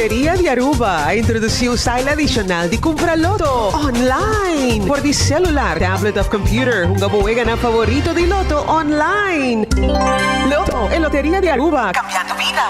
Loteria de Aruba introduziu o style adicional de comprar loto online. Por de celular, tablet of computer, un gabuega na favorito de loto online. Loto e Loteria de Aruba, cambiando vida.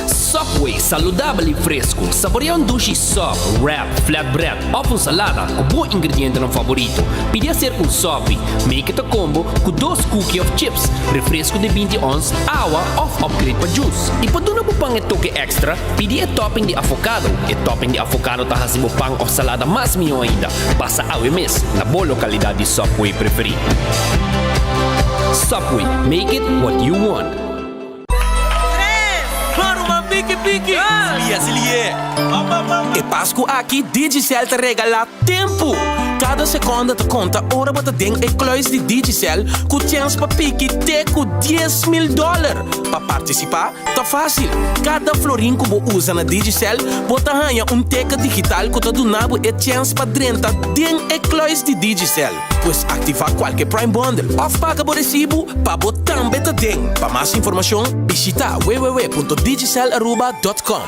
Subway, saudável e fresco. Saboreia um duche soft, wrap, flatbread ou com salada com bom ingrediente no favorito. Pide a ser um soft, make it a combo com 2 cookies of chips, refresco de 20 ons, água ou upgrade para juice. E para não pang e toque extra, pide a topping de avocado. E topping de avocado tá assim o pang ou salada mais melhor ainda. Passa ao mes na boa localidade de Subway preferido. Subway, make it what you want. Pique, se lié. E Páscoa aqui, Digicel te regala tempo. Cada segunda te conta, hora bota dentro e clois de Digicel, com chance para pique te com $10,000. Para participar, tá fácil. Cada florim que você usa na Digicel, bota ganha teca digital que tá donado e chance para dentro dentro e clois de Digicel. Pois ativar qualquer Prime Bundle ou paga o recibo para botar beta dentro. Para mais informação, visita www.digicelaruba.com.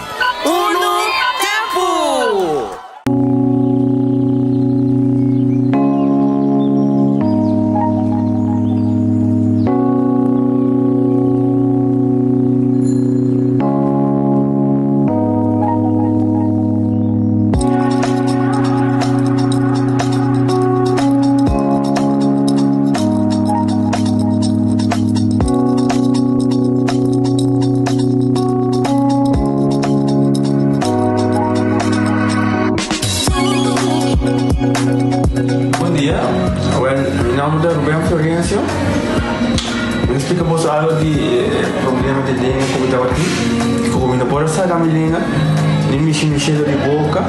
Uno tempo! Cheiro de boca,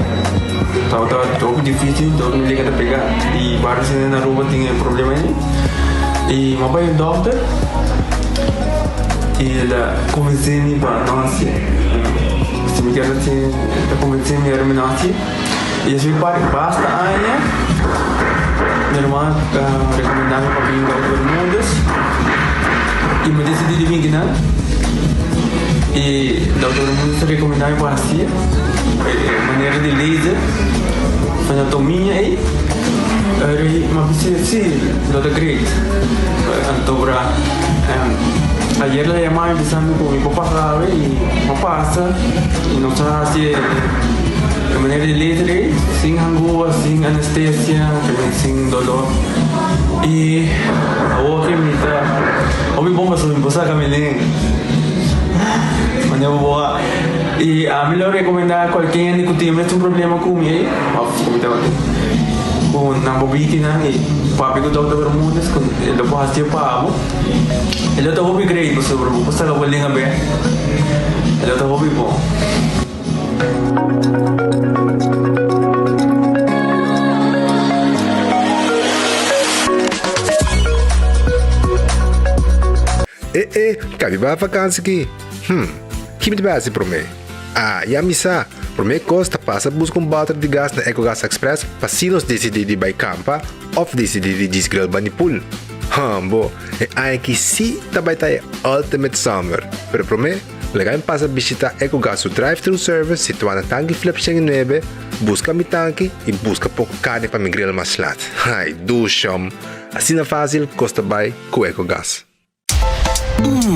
tava difícil, todo me liga a pegar e vários na rua tinha problema aí e meu pai é doctor e ele convenceu-me para nós se me quer assim, convenceu-me a terminar e eu para basta aí minha irmã recomendava para vir para todo mundo e me decidi de vir aqui e todo mundo se recomendava para assim maneira de laser, anatomia e uma pesquisa do grade. Então para ayer la llamaba empezando con mi papá sabe y papá pasa y nos hace de manera de laser sin angúa, sin anestesia, sin dolor y ahora que me está o mi bomba sobre mi esposa Camilén. E a mim eu recomendar a qualquer que tem um problema com ele, com na bobitina e papi com o doutor Bermudes, com ele pode fazer para ele está bom grande para sobre o passar o linha bem, ele está bom bom. Cabe para vacância aqui. Que me base para mim? E a missa, para mim custa passa buscar battery de gás na EcoGas Express para se nós decidir de ir campa ou decidir de desgrill banipul. Bom, aqui sim também está Ultimate Summer. Pero para mim, legal passa visitar EcoGas o drive-thru service situado na tanque Flipsing 9, busca mi tanque e busca pouco carne para me grill mais lat. Ai, ducham. Assim é fácil, custa bem com EcoGas.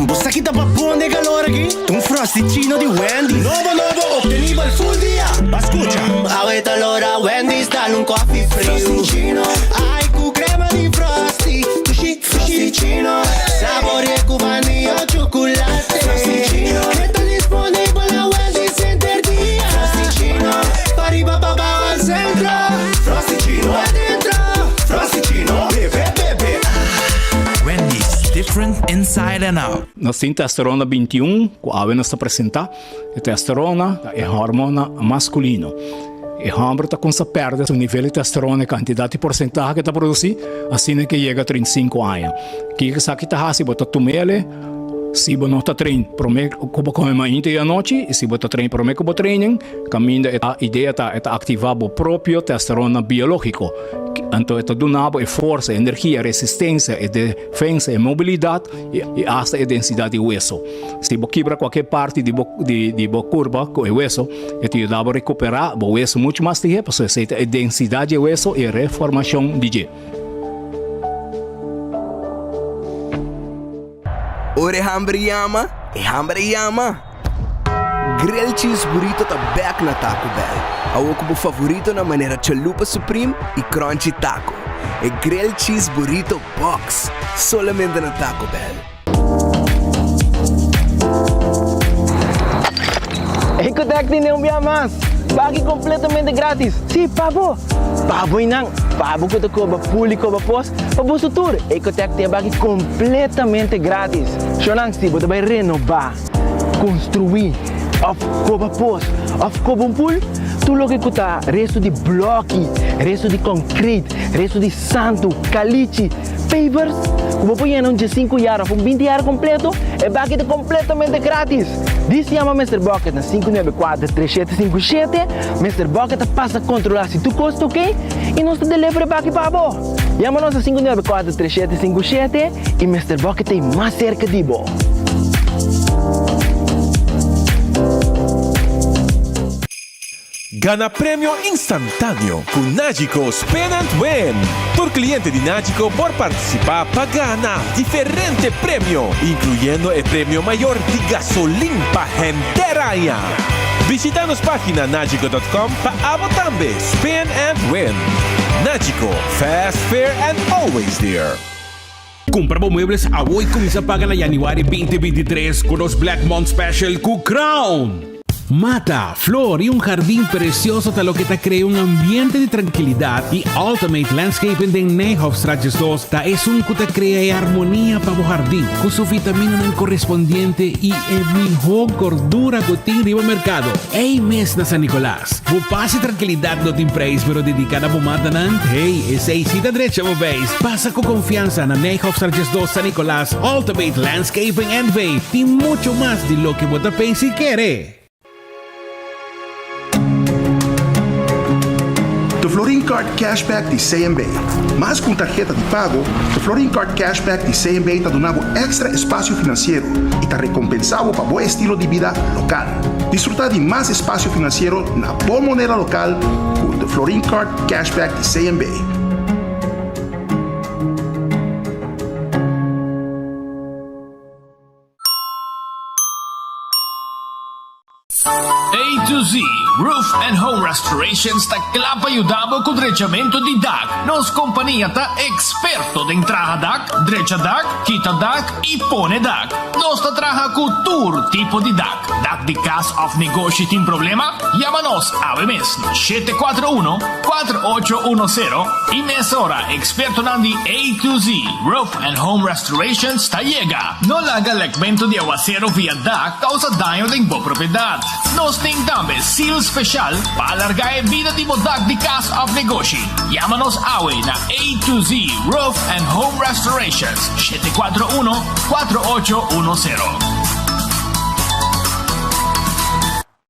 Você aqui tá pra onde calor aqui? Um frosticino de Wendy. Novo, obtenibile full dia. Escucha. Ahorita l'ora Wendy's dale un coffee frio. Frosticino. Ai, cu crema di Frosty. Frosticino. Sapore cubani o chocolate. Frosticino. Che sta disponibile a Wendy's Center dia. Frosticino. Pari papà al centro. Frosticino. Va dentro. Frosticino. Bebe. Wendy's, different inside and out. Nós temos testosterona 21, que a nós apresentar. A testosterona é hormona masculino. E o homem está com essa perda, o nível de testosterona, a quantidade de porcentagem que está produzindo, assim que chega a 35 anos. Que está assim, bota tomele, Se você não está treinando, prometo que come mais à noite, e se você está treinando, prometo que training, caminho a ideia é ativar o próprio testosterona biológico. Então, é donado a força, a energia, a resistência, a defesa, a mobilidade e até a densidade do osso. Se você quebra qualquer parte de curva com o osso, te ajuda a recuperar o osso muito mais tempo, porque a densidade do osso e a reformação de G. Ore hambre yama, Grill cheese burrito tá back na Taco Bell. Awo como favorito na maneira chalupa supreme e crunchy taco. E grill cheese burrito box, solamente na Taco Bell. Ecotec tem um dia mais. Pague completamente grátis. Sim, pabo. Pabo inang. Pabo que tu cobra público para pós. Pabo sutur. Ecotec tem pague completamente grátis. Xonang se você vai renovar, construir, of cobra pós, of cobra pool. Tu logo que tá resto de bloco, resto de concreto, resto de santo, caliche, pavers. Como põe em 5 anos, 20 anos completo, é pague completamente grátis. Diz chama Mr. Bucket na 594-3757. Mr. Bucket passa a controlar se tu custa ok e nós te delivery para aqui para você. Chama-nos a 594-3757 e Mr. Bucket é mais cerca de você. Gana premio instantâneo com Nagico Spin and Win. Por cliente de Nagico por participar para ganhar diferente premio, incluyendo el premio mayor de gasolina para gente. Visita nuestra página nagico.com para también Spin and Win. Nagico, fast, fair and always there. Compra muebles a hoy comienza a pagar en January 2023 con los Black Month Special con Crown. Mata, flor y un jardín precioso te lo que te crea un ambiente de tranquilidad y Ultimate Landscaping de Nijhoffstraatjes 2 es un que te crea armonía para tu jardín con su vitamina correspondiente y el mejor gordura que tiene en el mercado. Hey, mes de San Nicolás, vos pase tranquilidad no te impreis pero dedicada a tu matanan. Hey, esa cita derecha vos veis. Pasa con confianza en Nijhoffstraatjes 2 San Nicolás, Ultimate Landscaping and Vape y mucho más de lo que vos te penses y querés. The Florin Card Cashback de CMB. Mas com tarjeta de pago, o Florin Card Cashback de CMB está dando extra espaço financeiro e está recompensado para bom estilo de vida local. Desfrutar de mais espaço financeiro na boa moneda local com The Florin Card Cashback de CMB. A to Z Roof and Home Restoration sta clapa aiutavo con drecciamento di DAC. Nos compagnia ta esperto de entrada DAC, dreccia DAC, quita DAC e pone DAC. Nos ta traja con tour tipo di DAC. DAC di cas of negócio tem problema? Llámanos a mes 741-4810 e mesora experto nandi A to Z Roof and Home Restoration sta llega. No laga legmento di aguacero via DAC causa daño de bo propriedad. Nos tem também seal special para alargar a vida de DAC de casa of negócio. Llámanos hoy na A to Z Roof and Home Restorations 741-4810.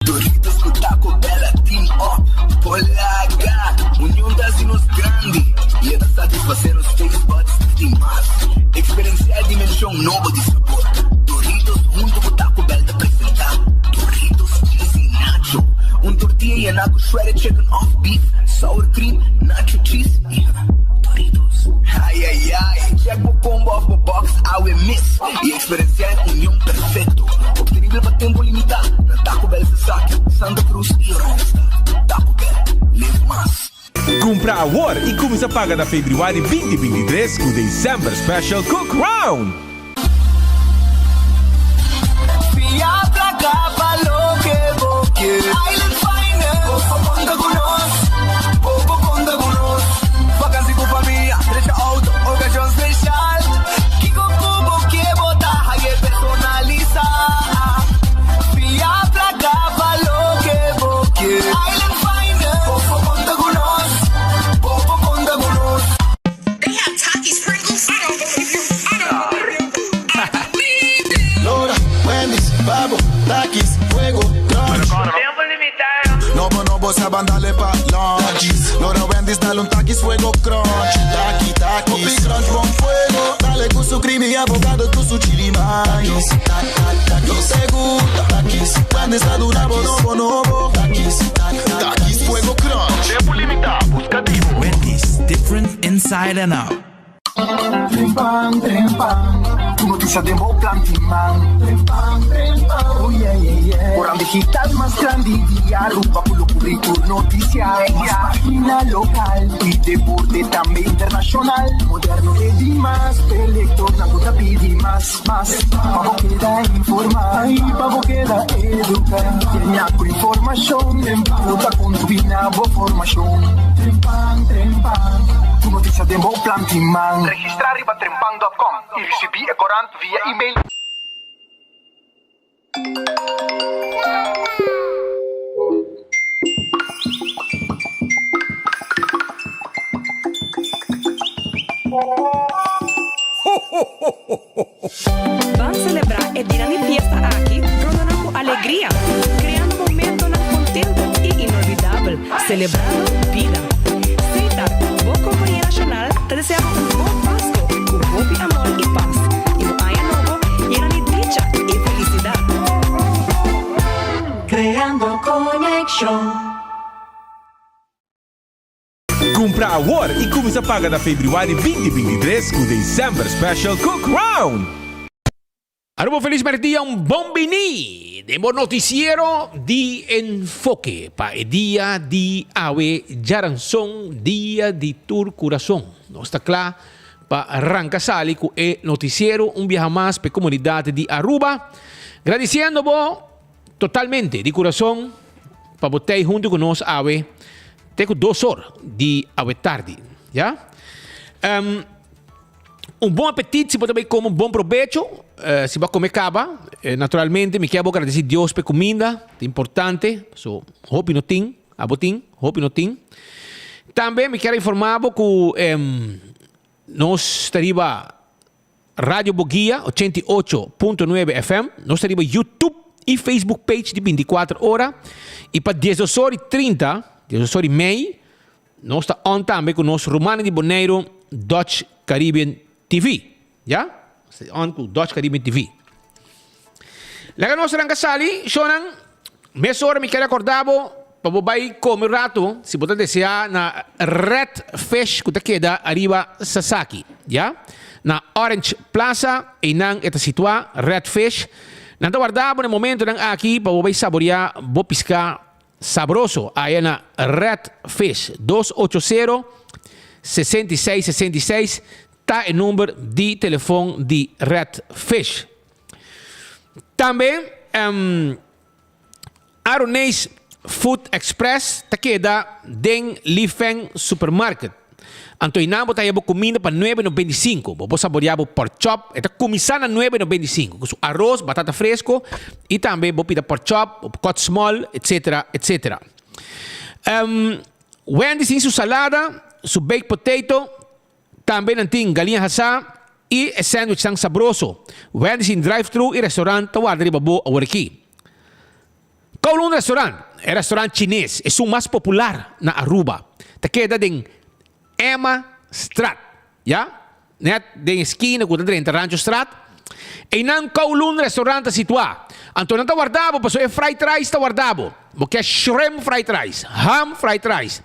Doritos com Taco Bell, Team Up, Polaga, União das Dinos Grande. E é da satisfazer os taste buds de mais. Experienciar a dimensão nova de sabor. Doritos junto com Taco Bell de apresentar. Doritos cheesy nacho. Tortilla e naco shredded chicken off beef. Sour cream, nacho cheese e Doritos. Ai, ai, ai. Check o combo off the box, I will miss. E experienciar a união perfeito. Obtenível para tempo limitado. Na Taco Bell se sabe. Santa Cruz e Randstad. Taco Bell, live mais. Compra agora e começa a pagar na February 2023 com o December Special com Crown. Island Finance, conta conosco, conta conosco. Vacância com família, trecha auto, ocasião especial. Que cubo que botar, aí é personalizar. Fia pra cá, falou que boque. Island Finance, conta conosco, conta conosco. They have Takis Pringles. I don't believe you. Takis, fuego, crunch. Tiempo limitado. Nobo, saben darle pa' lunch. Lora Wendy's, dale un takis, fuego, crunch. Takis, crunch con fuego. Dale con su crime y abogado, con su chili maíz. No te gusta, takis. Wendy's, dale un nobo. Takis, fuego, crunch. Tiempo limitado. Buscativo. Wendy's, different inside and out. Trempang, noticia de Boclan Timang. Trempang, oh yeah. Orang digital más grande y Aruba por currículum noticia. Más página local y deporte también internacional. Moderno de Dimas, Pelector, Naguta pidi más. Pavo queda informar, pavo queda educar. Kenya con información, emputa con tu binabo formación. Trempang, noticia de Boclan Timang. Registrar riba trempang.com e recebi e corant via e-mail. Vamos celebrar e dia de fiesta aqui, rodando com alegria, criando momento contento e inolvidável, celebrando vida. Seita, boa companhia nacional, te deseamos bom Páscoa, com bom amor e paz. E no ano novo, lleno de dicha e felicidade. Creando conexão. Compra agora e começa a pagar na Februário 2023 com o December Special com Crown. Arroba feliz dia, un bom bini de bom noticiero de enfoque pa el dia de Awe Jaranson, dia de Tur Corazón. No está claro pa arranca sali con el noticiero un viaje más pa comunidad de Aruba. Agradeciendo bo totalmente de corazón pa botei junto con nos Awe. Tengo 2 horas de Awe tarde, ¿ya? Un bom apetite, se pode comer um bom provecho, se vai comer caba, naturalmente, me quero agradecer a Deus pela comida, é importante, so, hope no tem, abotim, hope no tem. Também me quero informar que nós estaríamos Rádio Boguia, 88.9 FM, nós estaríamos YouTube e Facebook page de 24 horas, e para 18h30, 18h30, nós estamos on também com o nosso Romano de Boneiro, Dutch Caribbean TV, ya? On ku Dutch Caribbean TV. Laga nós serang kasali, sonang mesora me quero acordabo, pabobai comer rato, se botar desejar na Red Fish que queda arriba Sasaki, ya? Na Orange Plaza, e nang eta situa Red Fish. Nanta guardabo no momento nang aqui, pabobai saborear, bo piscar sabroso, aí na Red Fish, 280 6666 está o número de telefone de Red Fish. Também, Aronês Food Express está queda den Lifeng Supermarket. Então, nós temos comida para 9,95. Vamos saborear por chop. Está começando a 9,95. Com arroz, batata fresco e também vamos pedir por chop, cut small, etc, etc. Wendy's tem sua salada, seu baked potato, também tem galinha assada e sandwich tão sabroso. Wendy's em drive-thru e restaurante tawar de babo a aqui. Kowloon Restaurant é restaurante chinês, é o mais popular na Aruba. Está queda em Emma Strat, ya? Net den esquina com o Rancho Strat. E não Kowloon Restaurant situado. Então não está guardado, porque é fried rice está guardado. Porque é shrimp fried rice, ham fried rice,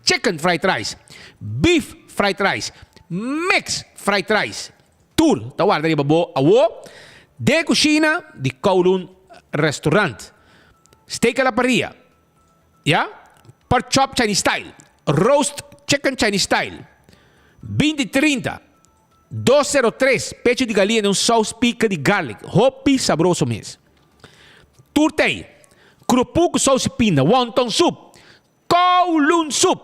chicken fried rice, beef fried rice, mix fried rice. Tur, está guardado babo awo de cozinha de Kowloon Restaurant. Steak a la parrilla, ya? Pork chop Chinese style, roast chicken Chinese style, 2030, 203, pecho de galinha de sauce pica de garlic, hopi sabroso mesmo. Turtei, crupu com sauce pinda, wonton soup, Kowloon soup,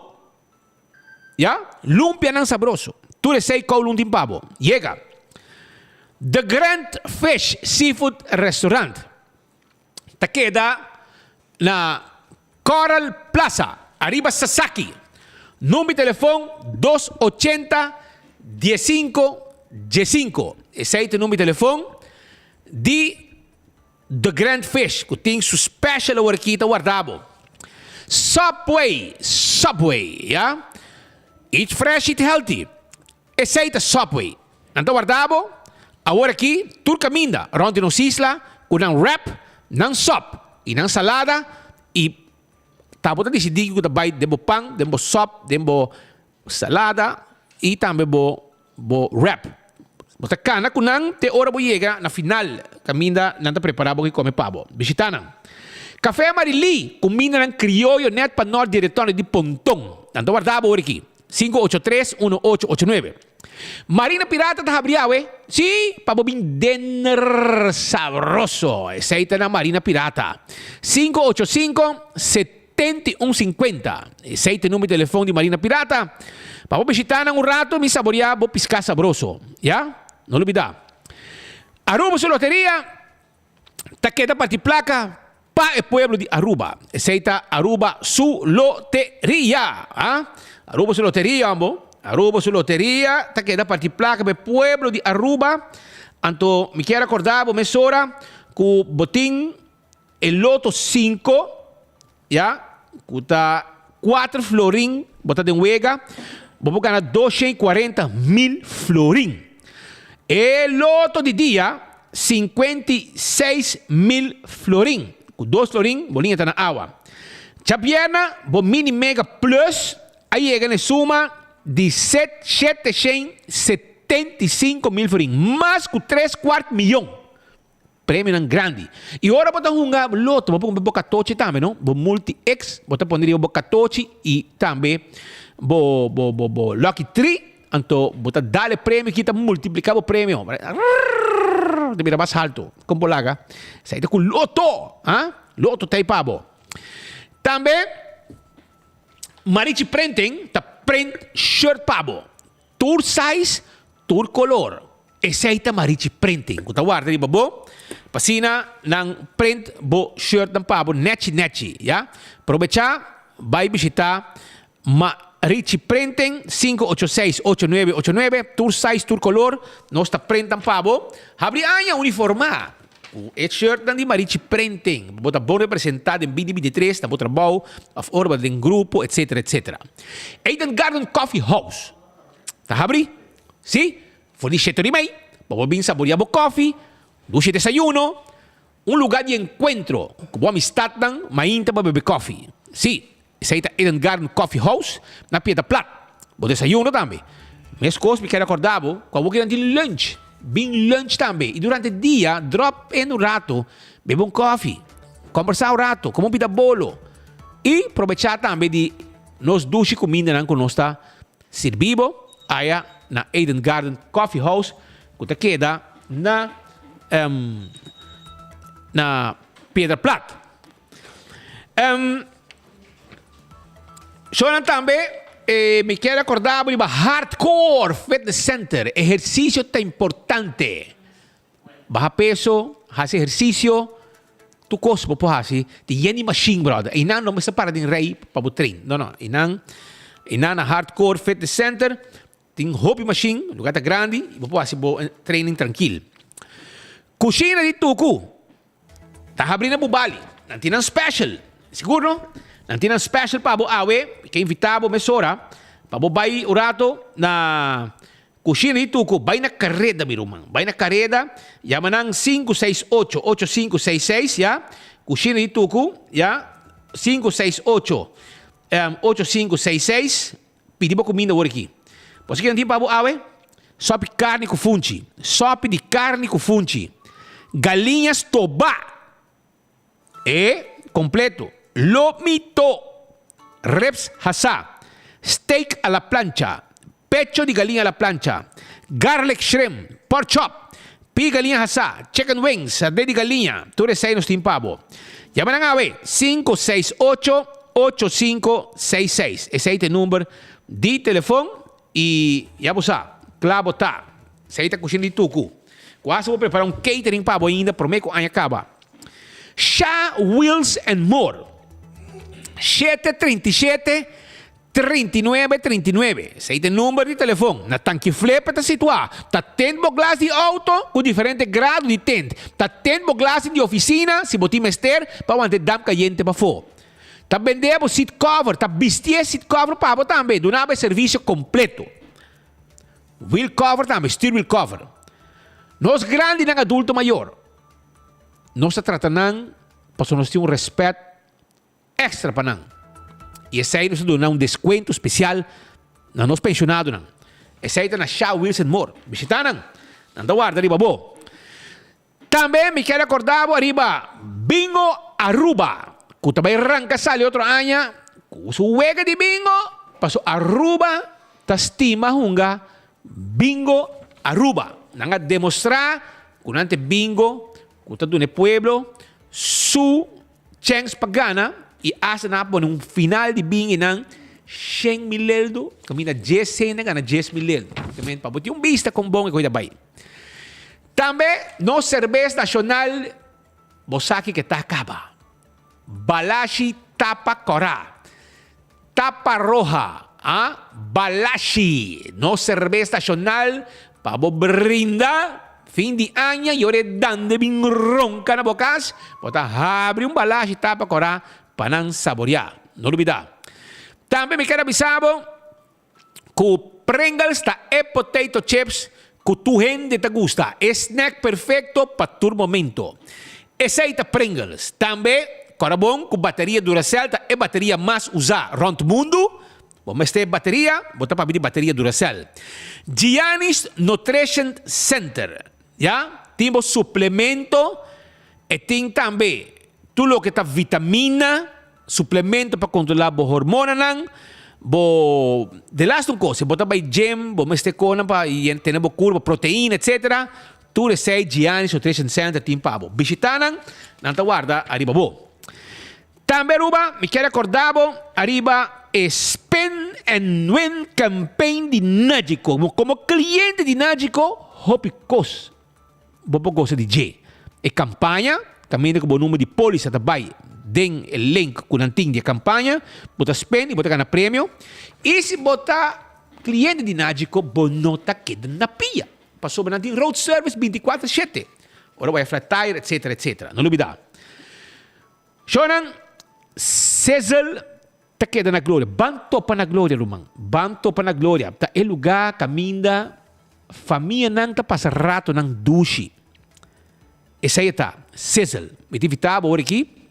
ya? Lumpia não sabroso, turesei Kowloon de pavo, llega. The Grand Fish Seafood Restaurant, te queda na Coral Plaza, arriba Sasaki. Número de telefone 280-15-15. Esse é o número de telefone de The Grand Fish, que tem su special aqui, tá guardado. Subway, yeah? Eat fresh, eat healthy. Esse aí é Subway. Não tá guardado? Agora aqui, tudo caminha, onde nos isla, com um wrap, não sop, e não salada, e tá botando decidir que vai debo pão, debo sop, debo salada, e também bo wrap. Bota cana com não te hora chega na final, caminha não tá preparado que come pavo. Visitana. Café Marili, combina ng criollo net pa nord direttore di Pontong. Não tá guardado aqui. 583-1889. Marina Pirata da Habriawe. Sí, pavo bin dinner sabroso. Aceita na Marina Pirata. 585-7150. Aceita o número de telefone de Marina Pirata. Pavo visitar um rato, mi saborear, bo piscar sabroso. Ya? Não olvida. Aruba su loteria. Taqueta parti placa. Pa e pueblo de Aruba. Aceita Aruba su loteria. Aruba su loteria, ambo. Aruba su loteria. Taqueta parti placa pe pueblo de Aruba. Anto mi quiero acordar, bo mesora, cu botín el loto 5, ya, cuta 4 florín, bota de huega, vou ganhar 240.000 florín. El loto de dia, 56.000 florín. Com 2 florín, bolinha tá na água. Chapiana, bo mini mega plus, aí chega na suma de 775.000 florín. Mais com 3/4 milhão. Prêmio não grande. E agora bota um loto, bota um bocatoche também, não? Bo multi-X, bota poneria o bocatoche e também bo Lucky 3, então bota dale prêmio que tá multiplicar o prêmio. De mira mais alto, com bolaga. Sai com loto, loto tá aí pabo. Também Marichi Printing, tá print shirt pabo. Tour size, tour color. Esse aí tá Marichi Printing. Kung tawar, di ba bo? Pasina ng print bo shirt ng pabo, nechi, ya? Aprovecha, vai visitar Marichi Printing, 586-8989, tour size, tour color, nós tá print ng pabo. Habri anya uniforma. O shirt ng di Marichi Printing. Bota bom representado em 2023, na bota trabalho, of orba ng grupo, etc. Eden Garden Coffee House. Tá habri? Si? Fornisce di mai, babobin saboreamos coffee, dulce desayuno, un lugar de encuentro, como amistad ng mainta para beber coffee. Sí, esa es Eden Garden Coffee House, na Piedra Plat. Bo desayuno também. Mes cosas me quero acordavo, quando quero de lunch, bem lunch também. E durante o dia, drop em um rato, bebe coffee, conversar um rato, como pida bolo. E aproveitar também de nos dulce comida com nós tá servibo, aí na Eden Garden Coffee House, que te queda na Piedra Plat. Também me quero acordar de Hardcore Fitness Center. Exercício tá importante. Baja peso, hace exercício, tu cosmo po hace, de Yenny Machine, brother. Inan não me separa de rei para o treino. Não. Inan na Hardcore Fitness Center, tem hobby machine, lugar tá grande, e vou fazer training tranquilo. Cozinha de Tuku. Tá abrindo o Bali. Não tem special. Seguro? Não tem special para o awe, que invitava mesora, para o bai o rato na cozinha de Tuku, vai na carreda, meu irmão. Vai na carreda, yamanang 568-8566, ya? Cozinha de Tuku, ya? 568-8566, pedimos comida hoje aqui. Você quer dizer para awe? Sopa de carne com funchi. Sopa de carne com funchi. Galinhas tobá. Completo. Lomito. Reps hasa. Steak a la plancha. Pecho de galinha a la plancha. Garlic shrimp. Pork chop. Pi galinha hasa. Chicken wings. Sardé de galinha. Tu resei nos timpabo. Llaman a awe. 568-8566. Ese es el número de teléfono. E já você claro tá. Você está cozinhando de Tuku. Quase vou preparar catering para ainda, prometo que acaba. Shah Wheels and More. 737 3939. Esse é o número de telefone. Na tanque flip está situado. Está tendo glass de auto com diferente grado de tente. Está tendo glass de oficina, se botar mester, para manter dam caliente para fora. Está vendendo seat cover, está vestindo seat cover para você também. Donava serviço completo. Wheel cover também, steer wheel cover. Nós grandes não adulto maior. Nós tratamos para nós ter respeito extra para nós. E esse aí nos dá desconto especial na nós pensionados. Esse aí está na Shaw Wilson Moore. Visita nós. Não guarda arriba bo. Também me quero acordar arriba Bingo Aruba. Que também arranca sale outro ano. Com o huega de Bingo. Passou Aruba. Ta estima hunga Bingo Aruba. Nanga demonstrar que nante Bingo. Que ta dune pueblo. Su chance pagana. E asa na po nung final de bingo ng 100,000 kami na 10 na gana 10,000. Kami pa buti yung vista kung bong ikoy dabay. Tambe no cerveza nacional bosaki que takaba. Balashi tapa cora. Tapa roja, Balashi, no cerveza nacional pabo brinda. Fin de año y ore dande bin ronca na bocas. Bota abre un balashi tapa cora. Panang saborear. Não olvidar. Também me quero avisar que o Pringles está potato chips que tu gente te gusta. Snack perfeito para tu momento. Esse aí tá Pringles. Também, cara bom, com bateria Duracell é bateria mais usada around o mundo. Vamos ter bateria, botar para abrir bateria Duracell. Giannis Nutrition Center. Já? Temos suplemento e tem também tudo o que está vitamina, suplemento para controlar a hormona nang, de last um coisa, bota para gym, bo meste kona para ter uma curva, proteína, etc. Tudo isso aí, Giannis Nutrition Center, tem para bo. Visita nang, nanta guarda, arriba bo. Também, Ruba, me quero acordar, arriba, Spend and Win Campaign de Nágico. Como cliente de Nágico, hopicos, bobo gosta de J. E campanha, também com o número de polícia também, den o link com a de campanha, bota spend e bota ganhar prêmio. E se botar cliente de Nágico, bonota queda na pia. Passou na road service 24/7. Ora vai flat tire, etc, etc. Não olvidar. Shonan, Cecil, ta queda na glória. Banto pa na glória, Rumang. Banto pa na glória. Ta é lugar, caminda, família não ta passa rato nang dushi. Esse aí está, Cecil. Me tive agora aqui,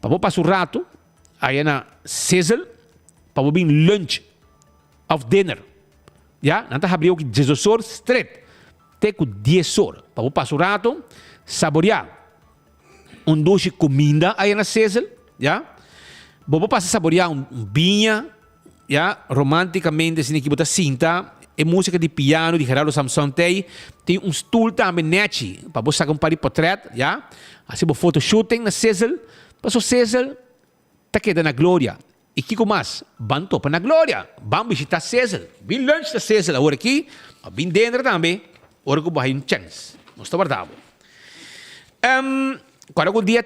para vou passar o rato, aí na Cecil, para vou vir lunch of dinner. Já? Não está abrindo aqui 18 horas, straight. Até com 10 horas. Para vou passar o rato, saborear. Doce comida aí na Cecil, já? Vou passar a saborear vinha, já? Romanticamente, assim, aqui botar cinta. E música de piano de Gerardo Samson tem stool também net para você sacar par de portrait, já? Assim vou photo shooting na Cecil, passou Cecil, tá queda na glória. E que mais? Banto para na glória. Vamos visitar Cecil. Vim lunch da Cecil agora aqui, vim dentro também. Agora que vai um chance. Não está verdade. Quando o dia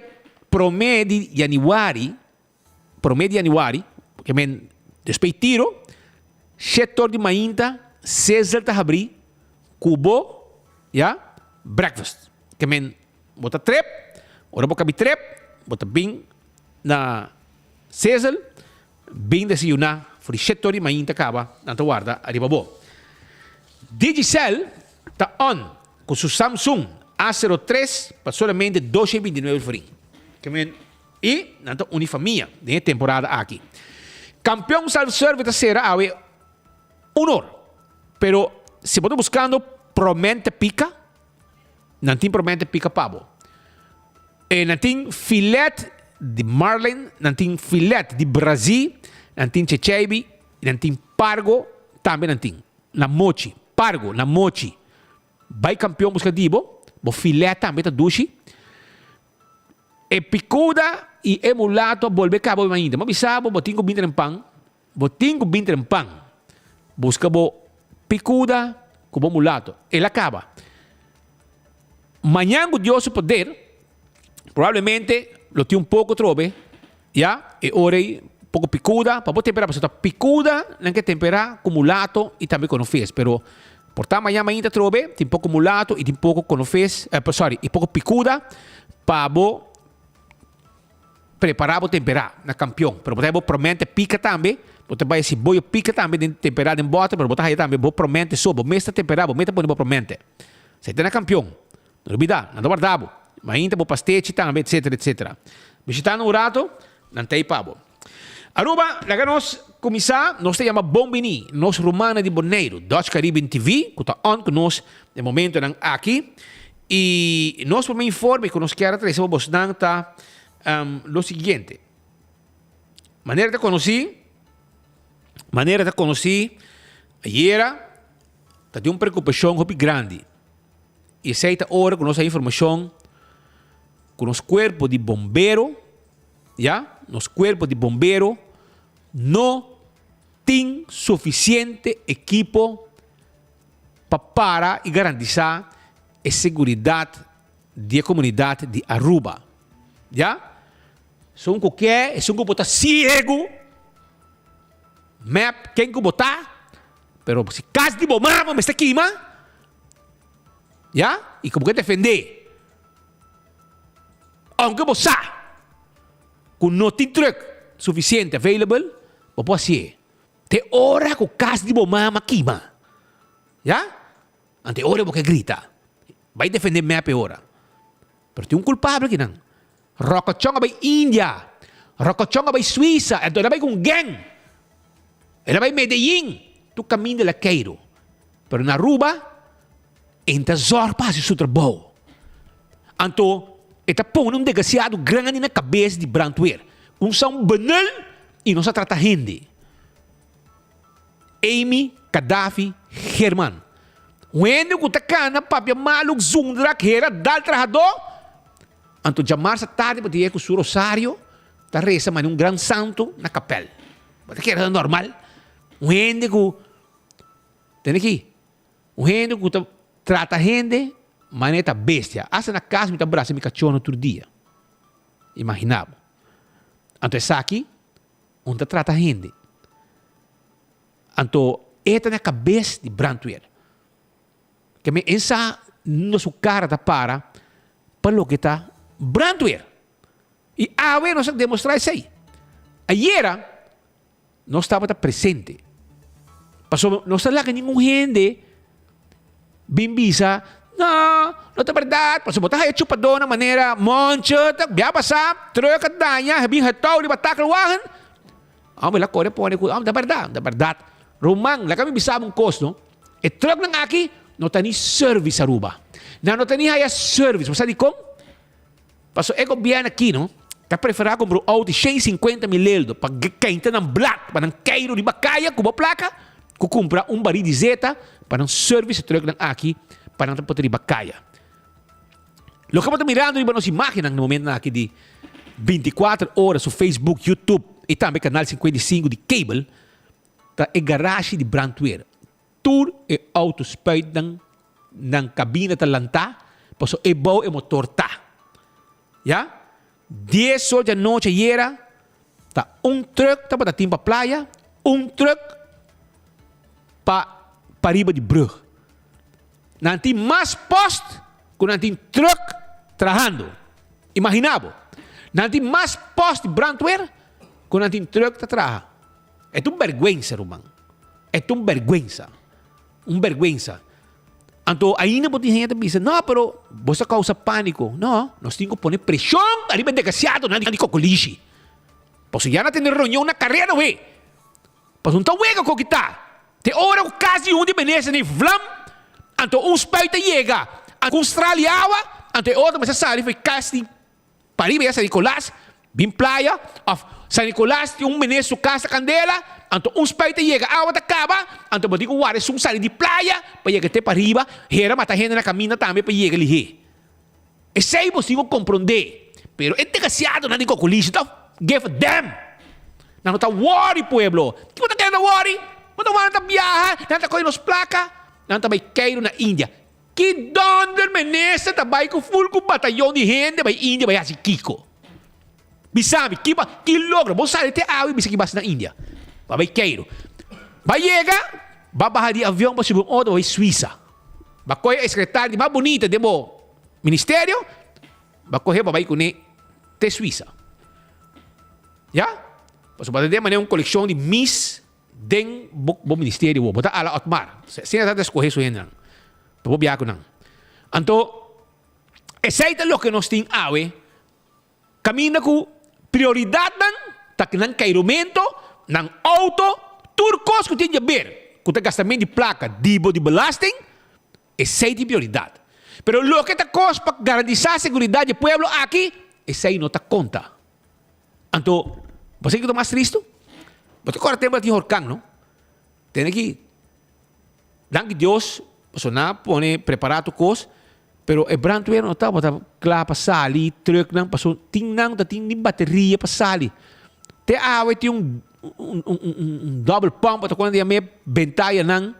prometo de Januari, porque men despeitiro, 7 horas de manhã, Cecil está abrir, cubo, já, breakfast. Que men, bota trep, ora boca bi trep, bota bem na Cecil, bem desayunar, for 7 horas de manhã, acaba, na tua guarda, arriba bo. Digicel está on, com seu Samsung A03, para somente 229 free. Que men, e, na tua unifamia, de temporada aqui. Campeão self-service será a honor. Pero se você buscando promente pica, não tem promente pica pavo. E não tem filete de marlin, não tem filete de Brasil, não tem chechebi, não tem pargo, também não tem. Na mochi, pargo, na mochi. Vai campeão buscativo, bo filete também tá dushi. E picuda e emulato volve cabo ainda. Mas bisabo, botinho binter em pão, botinho binter em pão. Busca bo picuda com bom mulato. Ele acaba. Manhã o Deus poder, provavelmente lo tem pouco trove, já? E ora pouco picuda, para temperar, para picuda, não que temperar com mulato e também com fez, pero portar amanhã ainda trobe, tem pouco mulato e tem pouco com fez, e pouco picuda para preparar para temperar na campeão, pero botar promente pica também, botar vai esse boio pica também de temperar em bota, pero botar aí também bo promente sobo, mesta temperar, meta põe promente. Você tem na campeão, não olvidar, não guardavo, mas ainda bo pastete também, etc. Visitando o rato, não tem pabo. Aruba, lá nós começar, nós temos Bombini, nós Romana de Boneiro, Dutch Caribbean TV, que está on conosco, de momento aqui, e nós por informe que nós queremos trazer para vocês está lo seguinte. Maneira de conhecer, ayer, está de uma preocupação muito grande, e aceita hora com nossa informação, com os corpos de bombeiro, já, nos corpos de bombeiro, não tem suficiente equipo para e garantizar a segurança da comunidade de Aruba. Já? São qualquer, são que botar cego, map, quem que botar, pero se caso de bomba, mas está aqui, já? E como que defender? Aunque você com não tem truck suficiente available, pode ser. Te hora com caso de bomba maquima. Já? Ante hora você grita. Vai defender map hora. Pero tem culpável aqui não. Rocochonga vai Índia. Rocochonga vai Suíça. Então ela vai com gang. Ela vai Medellín. Tu caminho de la Cairo. Pero na Aruba, enta zorpa se seu trabalho. Então, está pondo desgraciado grande na cabeça de Brandweer. São banal e não se trata gente. Amy Gaddafi Herman. Quando que está cana, papi maluco, zundra, que era dal trajador. Então, chamar essa tarde para dizer que o seu Rosário está rezando um grande santo na capela. Mas que era normal. Quando que... Tem aqui. Quando que trata gente... Maneta bestia. Asa na casa me abraça me cachorro outro dia. Imaginava. Então essa aqui, onde trata a gente. Então, esta na cabeça de Brandweer. Que me essa no sua cara da para o que está Brandweer. E a ver nós demonstrar isso aí. Ayer, nós estava presente. Passou, não está lá que nenhum gente bimbisa. Não é verdade. Pode botar aí chupador na maneira moncha, biar passar, troca danha, habis hatau di batak luahan. Lá corre pode, da verdade. Romang, lá kami bisa mong cost, no? E truck ng aki, não tem service Aruba. Não tem aí service. Você sabe como? Passo é governo aqui, no? Tá preferado comprar auto de 150 mil euros para quente ng black, para ng Cairo di Bacaya, com a placa, que compra baril de zeta para um service truck ng aki, para não poder Bacaya. Lo que estamos mirando, nos imaginam no momento aqui de 24 horas no Facebook, YouTube e também canal 55 de cable, tá a garagem de Brandweer. Tour e autospuit ng cabine talanta, paso e bom e motor tá. Ya? 10 horas da noite era, tá truck tá para timpa playa, truck para riba de brug. Nanti mais post com nanti truck trabajando. Imaginavo. Nanti mais post de Brandweer com nanti truck tá trabalhando. É uma vergüenza, Román. É uma vergüenza. Uma vergüenza. Então, ainda pode gente dizer, não, pero você causa pânico. Não, nós temos que pôr pressão arriba de desgraciado, não de cocolixi. Pois já não tem reunião na carreira, ué. Pois não está ué com que está. Tem hora o caso onde benesse nem vlam. Então, spuita chega. A Austrália, então, outra, mas essa foi casting. Para ir a San Nicolás, bem playa. San Nicolás, tem benesse casa candela. Então, spuita chega. A outra acaba. Então, eu digo, uara, é sair de playa. Para chegar até para riba. Era matar gente na caminha também para chegar ali. Esse aí você não compreender. Pero é desgraciado, não é cocolixo. Então, give a damn. Não está worry, pueblo. Que você quer worry? Você não está viajar. Não está coisa nos placas. Não está Cairo na Índia. Que donde menesa está com full com batalhão de gente. Vai Índia, vai assim Kiko. Bisabi, kilogramo. Vos sabe te awi bisa kibas na India. Babay Cairo. Bayega, babaha di avião para subir outro vai Suíça. Bakoy a secretária de mais bonita de bo ministério. Bakoy babay kune te Suíça. Ya? Paso ba de maneira coleção de Miss den bo ministério bo. Bota ala Otmar. Sina tata escolher so henang. Bo biako nang. Anto essaita lo que nos ting awe. Camina ku prioridad nang takinan kairumento nang auto turcos que tem de ver. Com o gastamento de placa, dibo de belasting, essa é a prioridade. Pero lo que está cost para garantizar a segurança do povo aqui, essa aí não está conta. Então, você que está mais triste? Você agora tem que horcan, não? Tem que, danke Deus, você não pode preparar tu coisa, pero o brandweer não está, você claro para sair, truck não, passou, tem bateria para sair. Tem água, tem um double pump quando dia me bentaia nang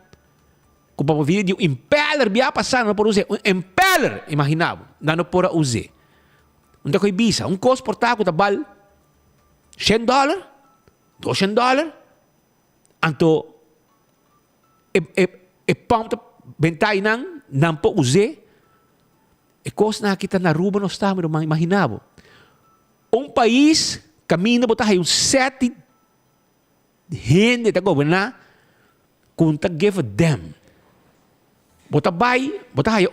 com para vir de impeller bia passar não por usar impeller imaginava não por usar onde coi bisa costo portátil da bal $100 $200 anto pump bentaia não por usar costo na kita na ruba não está mas imaginava país caminha botar aí 7 gente tá governar com tá give a damn bota bai bota aí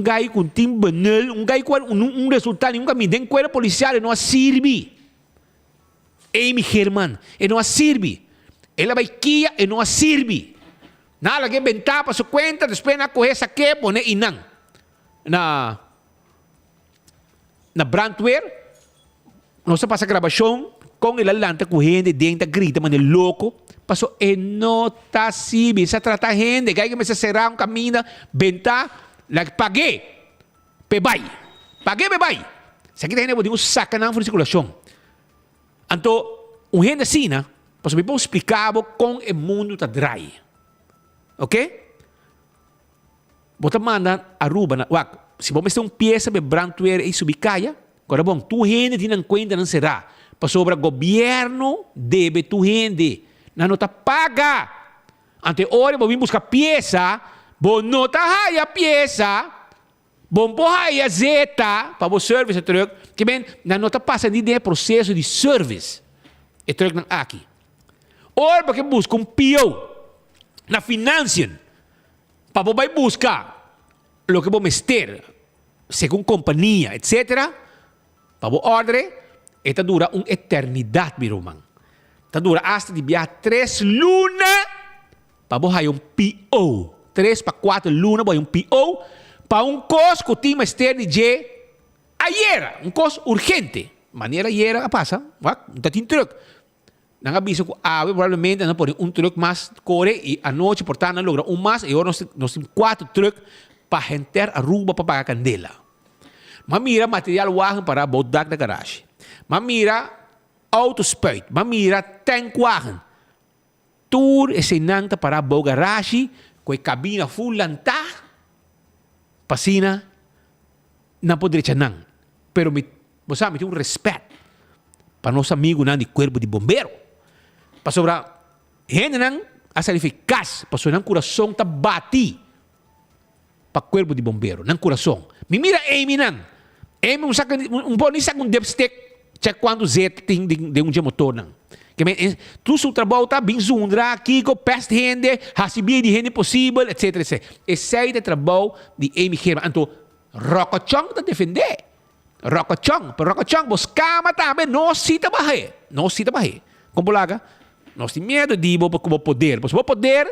gai com tim banal gai com resultado caminho den coisa policial não sirve Amy Herman não sirve ela vai kia não sirve nada que inventar para sua conta depois na correr saque pone inang na brandweer não se passa gravação com ele lanta com gente dentro grita mas louco passou e não tá sibi se trata gente que me se será caminho benta la paguei pebai se aqui tem gente saca na circulação então gente assim na passou bem explicável com o mundo tá dry ok bota manda aruba na se vamos ter peça de brandweer e subicaya agora bom tu gente tem conta não será para sobre o governo deve tu gente não nota paga ante hora vou vir buscar peça bom nota a peça bom porra zeta para o service truck que bem não nota passa de processo de service e truck não aqui hora porque busca PO na financian para vai buscar o que vou mester segundo companhia etc para o ordem esta dura uma eternidade, meu irmão. Esta dura hasta de viajar 3 lunas para você um PO. 3 para 4 lunas para um PO. Para costo que tem mais ter de ayer. Costo urgente. Maneira ayer passa. Não tem truck. Não avisa que provavelmente não pode truck mais corre e a noite, portanto, não logra mais. E agora nós temos 4 truck para enter a ruba para pagar a candela. Mas mira material wagen para botar da garagem. Maar mira autospuit, maar mira tankwagen. Tour is een nanta para bo garage, koi cabina full lanta, pasina, na podrecha nang. Pero você tem um respeito para nosso amigo nang de corpo de bombeiro. Para sobra, gente nang asa eficaz, para so nang coração tá bati para corpo de bombeiro, nang coração. Me mira Amy nang. Amy um dipstick. Check quando Z tem de motor não. Que tu seu trabalho tá bem zundra aqui com pest gente, receber de gente possível, etc, etc. Esse é o trabalho de Amy Herman. Então, Rocochong tá defender. Rocochong buscava também não cita barre. Como laga? Nós temos medo de como poder. Pois o poder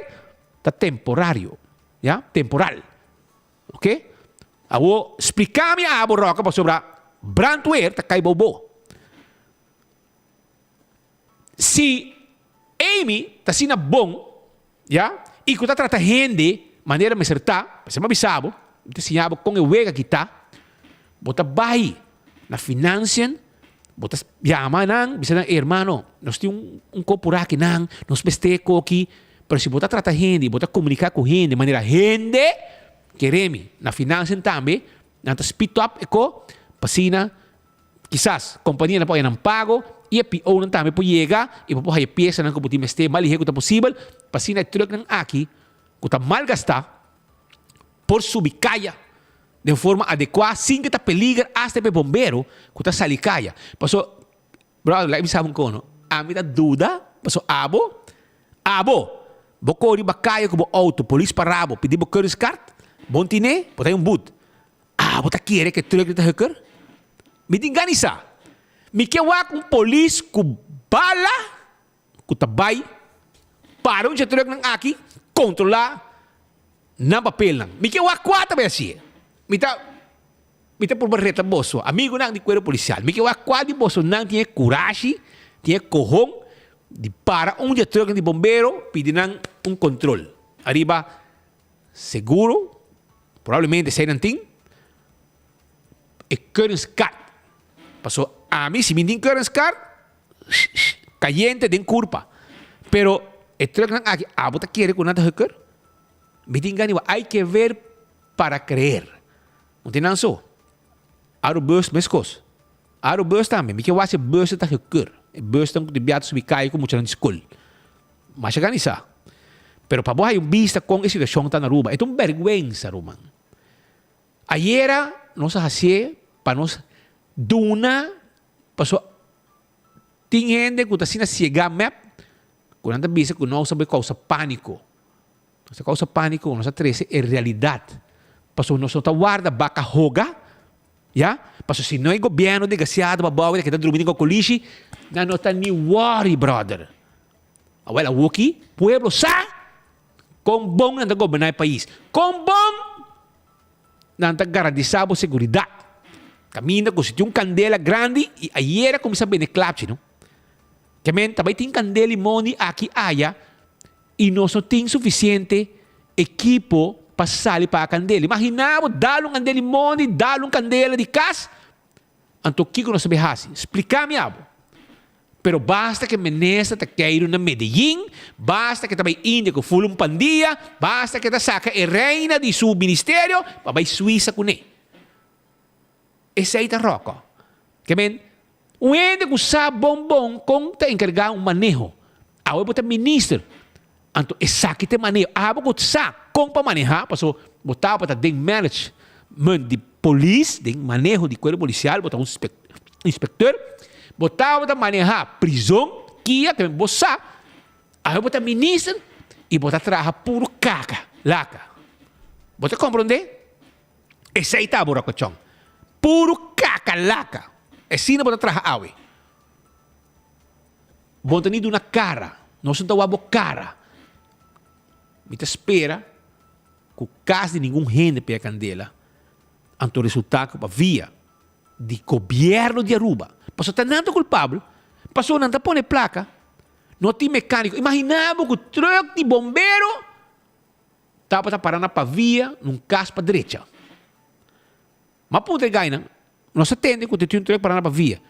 tá temporário, já? Temporal. OK? Awo explicar-me a Roca para sobre brandweer tá cai bobo. Se Amy está sendo bom, já? E que está tratando gente, maneira me certa, você me avisava, te ensinava com o wega que está, bota vai na financian, bota chama nang, bisa na hermano, nós temos corpora aqui nang, nós besteco aqui, pero se bota tratar gente, bota comunicar com gente, maneira gente, queremos na financian também, nanta speed up eko, pasina, quizás companhia na po yan ang pago e a PO ng tami po yega e po hay piesa ng kabuti meste malihe kuta possible pasina truck ng aki kuta malgasta por subicaya de forma adequada sin que ta peligra hasta pe bombero kuta salikaya. Paso brother like sabon ko no ami ta duda paso abo boko di bakaya ko bo auto police parabo pedi bo curris card bontine potay um boot abo ta quiere que truck ta hacker mitinganisa Mikiwa kung polis ku bala ku tabay para un truck ng aki kontrola na papel lang. Mikiwa kwata ba siya? Mita por barreta boso. Amigo nang di cuero policial. Mikiwa kwadi boso nang tiene courage, tiene cojón di para un truck di bombero pidi nang un control. Arriba seguro probablemente say nanting e current card. Paso a mí, si me din current card, caliente den curva. Pero el truck ng aquí, abota quiere con nada hacker. Me din gani, hay que ver para creer. Não tem nada só. Aro bus meskos. Aro bus também. Me que eu acho bus tá hacker. Bus tam de biato subicai com muita escola. Mas gani sa. Pero para boa yung vista com essa situação tá na Aruba. É uma vergüenza, Roman. Ayer nós hacía para nós Duna, pasó, tingende que está ciega map, quando anda bisa que não sabe causa pânico. Essa causa pânico, nossa 13 é realidade. Pasó, nós está guarda vaca roga, já? Pasó, se não é governo desgraciado, babawa, que está dormindo com a coliche, não está nem worry, brother. Agora, o aqui, pueblo sa, com bom não governar o país, com bom não garantizar a segurança. Camina com um candela grande e aí era como saber de clapche, não? Que men também tem candela e money aqui aya e nós não tem suficiente equipo para sair para a candela. Imaginamos dar candela e money, dar candela de casa. Então, o que nós sabemos? Explicar-me algo. Pero basta que menesta te cair na Medellín, basta que também Índia com full pandia, basta que te saca a reina de seu ministério para ir Suíça com ele. Esse aí tá roca. Que men, o ente que sabe bom com te encarregar um manejo. A eu botar ministro. Então, esse aqui tem manejo. A eu botar sabe como para manejar, passou botar para ter management de polícia, de manejo de corpo policial, botar um inspector, botar para manejar prisão, que ia também botar. A eu botar ministro e botar trabalhar puro caca, laca. Você compreende? Esse aí tá boracachão. Puro caca-laca. É assim que você trabalha. Você tem uma cara. Nós não temos cara. Me espera que o caso de nenhum rende para a candela. Então, o resultado que via do governo de Aruba. Passou tanto culpável. Passou não põe placa. Não tem mecânico. Imaginava que o truck de bombeiro estava parando para via num caso para a direita. Mas punta gaina, nós atende que tem um truque para na via.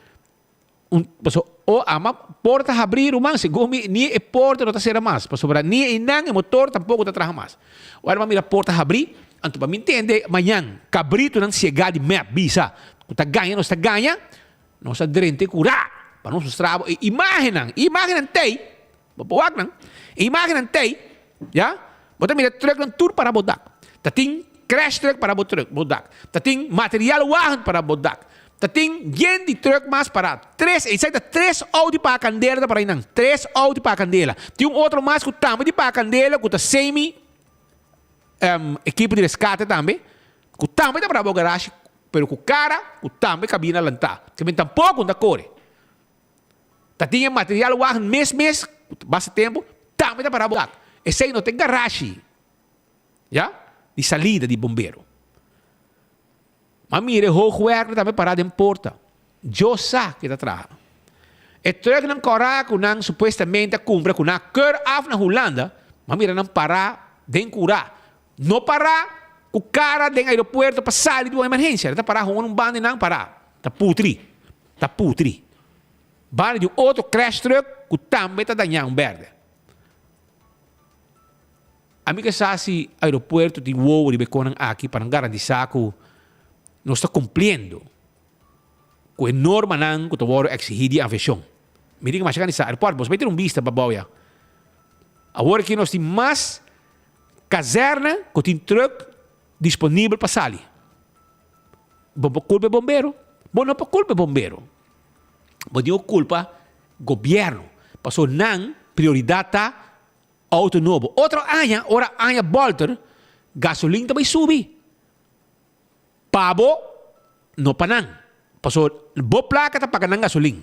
Ama porta abrir o man, se gomi ni e porta não está sendo mais, para sobrar ni e não e motor tampouco está trabalhando mais. Agora vamos mirar porta abrir, então para me entender, amanhã cabrito não chegar de map bisa, está ganha, nós está ganha, nós está dirente curar, para nós mostrar, imaginam tei, babuak não, imaginam tei, já, bota mirar truque não tour para bodak, tá tem crash truck para bodak. Tating material wagen para bodak. Tating gen di truck mas para 3, exacta 3 Audi para candela para inang. 3 Audi para candela. Tem outro mais que também para candela, que tá semi equipe de resgate também. Que também para o garagem, pero que cara, que também cabina lanta. Que men tampouco da core. Tating material wagen mes basta tempo, também para bodak. Esse aí não tem garagem. Já? De salida de bombeiro. Mas mire, o werk também parado em porta. Eu sei que está atrás. E truck não corre que não supostamente cumpre que não quer af na Holanda, mas mire, não parar de curar. Não parar o cara do aeroporto para sair de uma emergência. Está parar com um bando e não parar. Está putri. Bando de outro crash truck que também está danhando um verde. A mim que sabe aeroporto de voo de Beconan aqui para garantir que nós está cumprindo com enorme nang que taworo exigir a aviação. Me diga mais chegar nesse aeroporto, você vai ter vista para boia. Agora que nós temos mais caserna que tem truck disponível para sair. Bom, culpa bombeiro. Bom, não culpa bombeiro. Bom, não culpa governo. Passou não prioridade tá auto novo. Ora anha bolter, gasolina também subir. Pabo, não panang. Passou, boa placa tá pagando gasolina.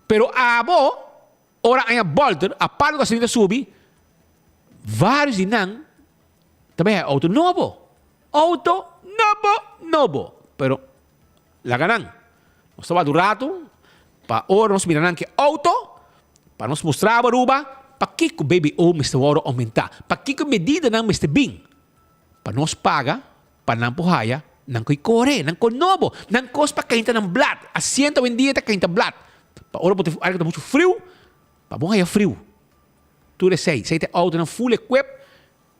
Pero abo, ora anha bolter, a parte gasolina subir, vários de não, também é auto novo. Auto novo. Pero, la ganan. Nós estamos do rato, para ora nós mirando que auto, para nos mostrar a baruba, para que o baby o Mr. Waro aumentar, para que a medida não Mr. Bing, para nós paga, para não porraia, não coi corre, não coi novo, não cos para quem está no blad, assenta o dia está quem está blad, para ora botar área que está muito frio, para bom é frio. Tudo sei tem auto não full equip,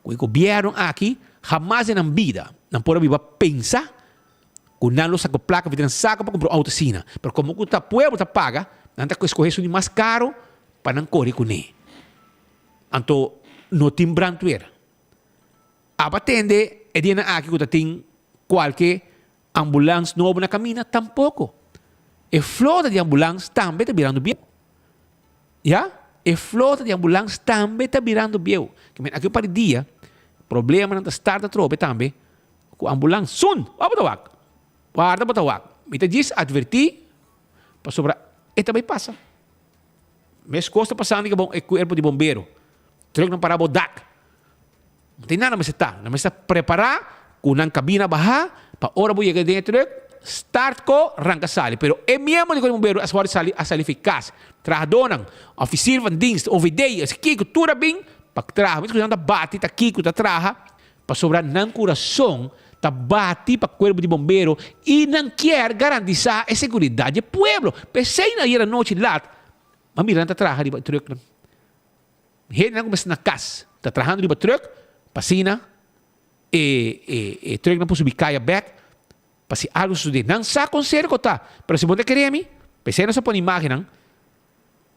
com o governo aqui, jamais na vida, não pode viver pensar, com não saco placa, vidran saco para comprar autocina, pero como o tá pueblo tá paga, não tá escolher o mais caro para não correr com ele. Então, não tem brantueira. Abatende, é dia na aqui que tem qualquer ambulância novo na caminha, tampouco. E flota de ambulância também está virando biel. Já? E flota de ambulância também está virando biel. Aqui para o dia, problema não está da tropa também, com ambulância, sun, guarda batawak. Mita diz, advertir, para sobrar, e também passa. Mas costa passando que bom, é corpo de bombeiro. Truck não para bodak. Não tem nada, mas está preparar, com uma cabina baixar, para hora vou chegar dentro do truck, start ko, arranca sali. Pero é mesmo de bombeiro, as horas sali eficaz. Trahadonang, oficial van dienst, OVD, as kiko, tudo bem, para traha. Mas quando bate, tá kiko, tá traha, para sobrar não coração, tá bate para o corpo de bombeiro e não quer garantizar a segurança do povo. Pensei na ir noite lá, mas mirando a trabalhar de truck. Ele não começa na casa, está trabalhando de truck, passina, e truck não pode subir caia back, para se algo suceder. Não sabe conselho que tá, mas se você querer me, pensei nessa põe imagem,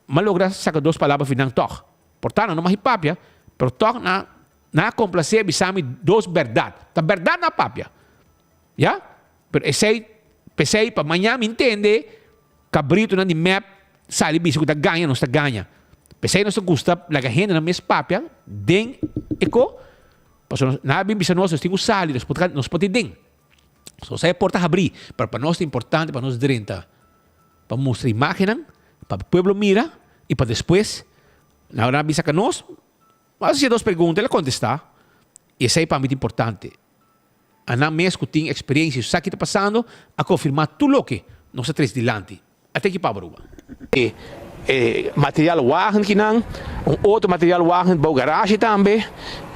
mas logra sacar duas palavras final toch. Portanto, não mais papia, pero toch na complacer bisami dos verdade. Ta verdade na papia. Ya? Pero pensei para amanhã me entende, cabrito na de map, sali bicho que tá ganha, não está ganha. Pensei não se gusta, la gente na mesma papia, den eco, passo na bem bisa nós temos sali, nós pode den. Só sai porta abrir, para nós é importante, para nós drenta, para mostrar imagem, para o povo mira e para depois, na hora bisa que nós mas se duas perguntas, ela contestar. E isso é para mim importante. A não mesmo que tem experiência, sabe o que está passando, a confirmar tudo o que nós estamos dilante. Até que para a material wagen que não, outro material wagen para o garagem também,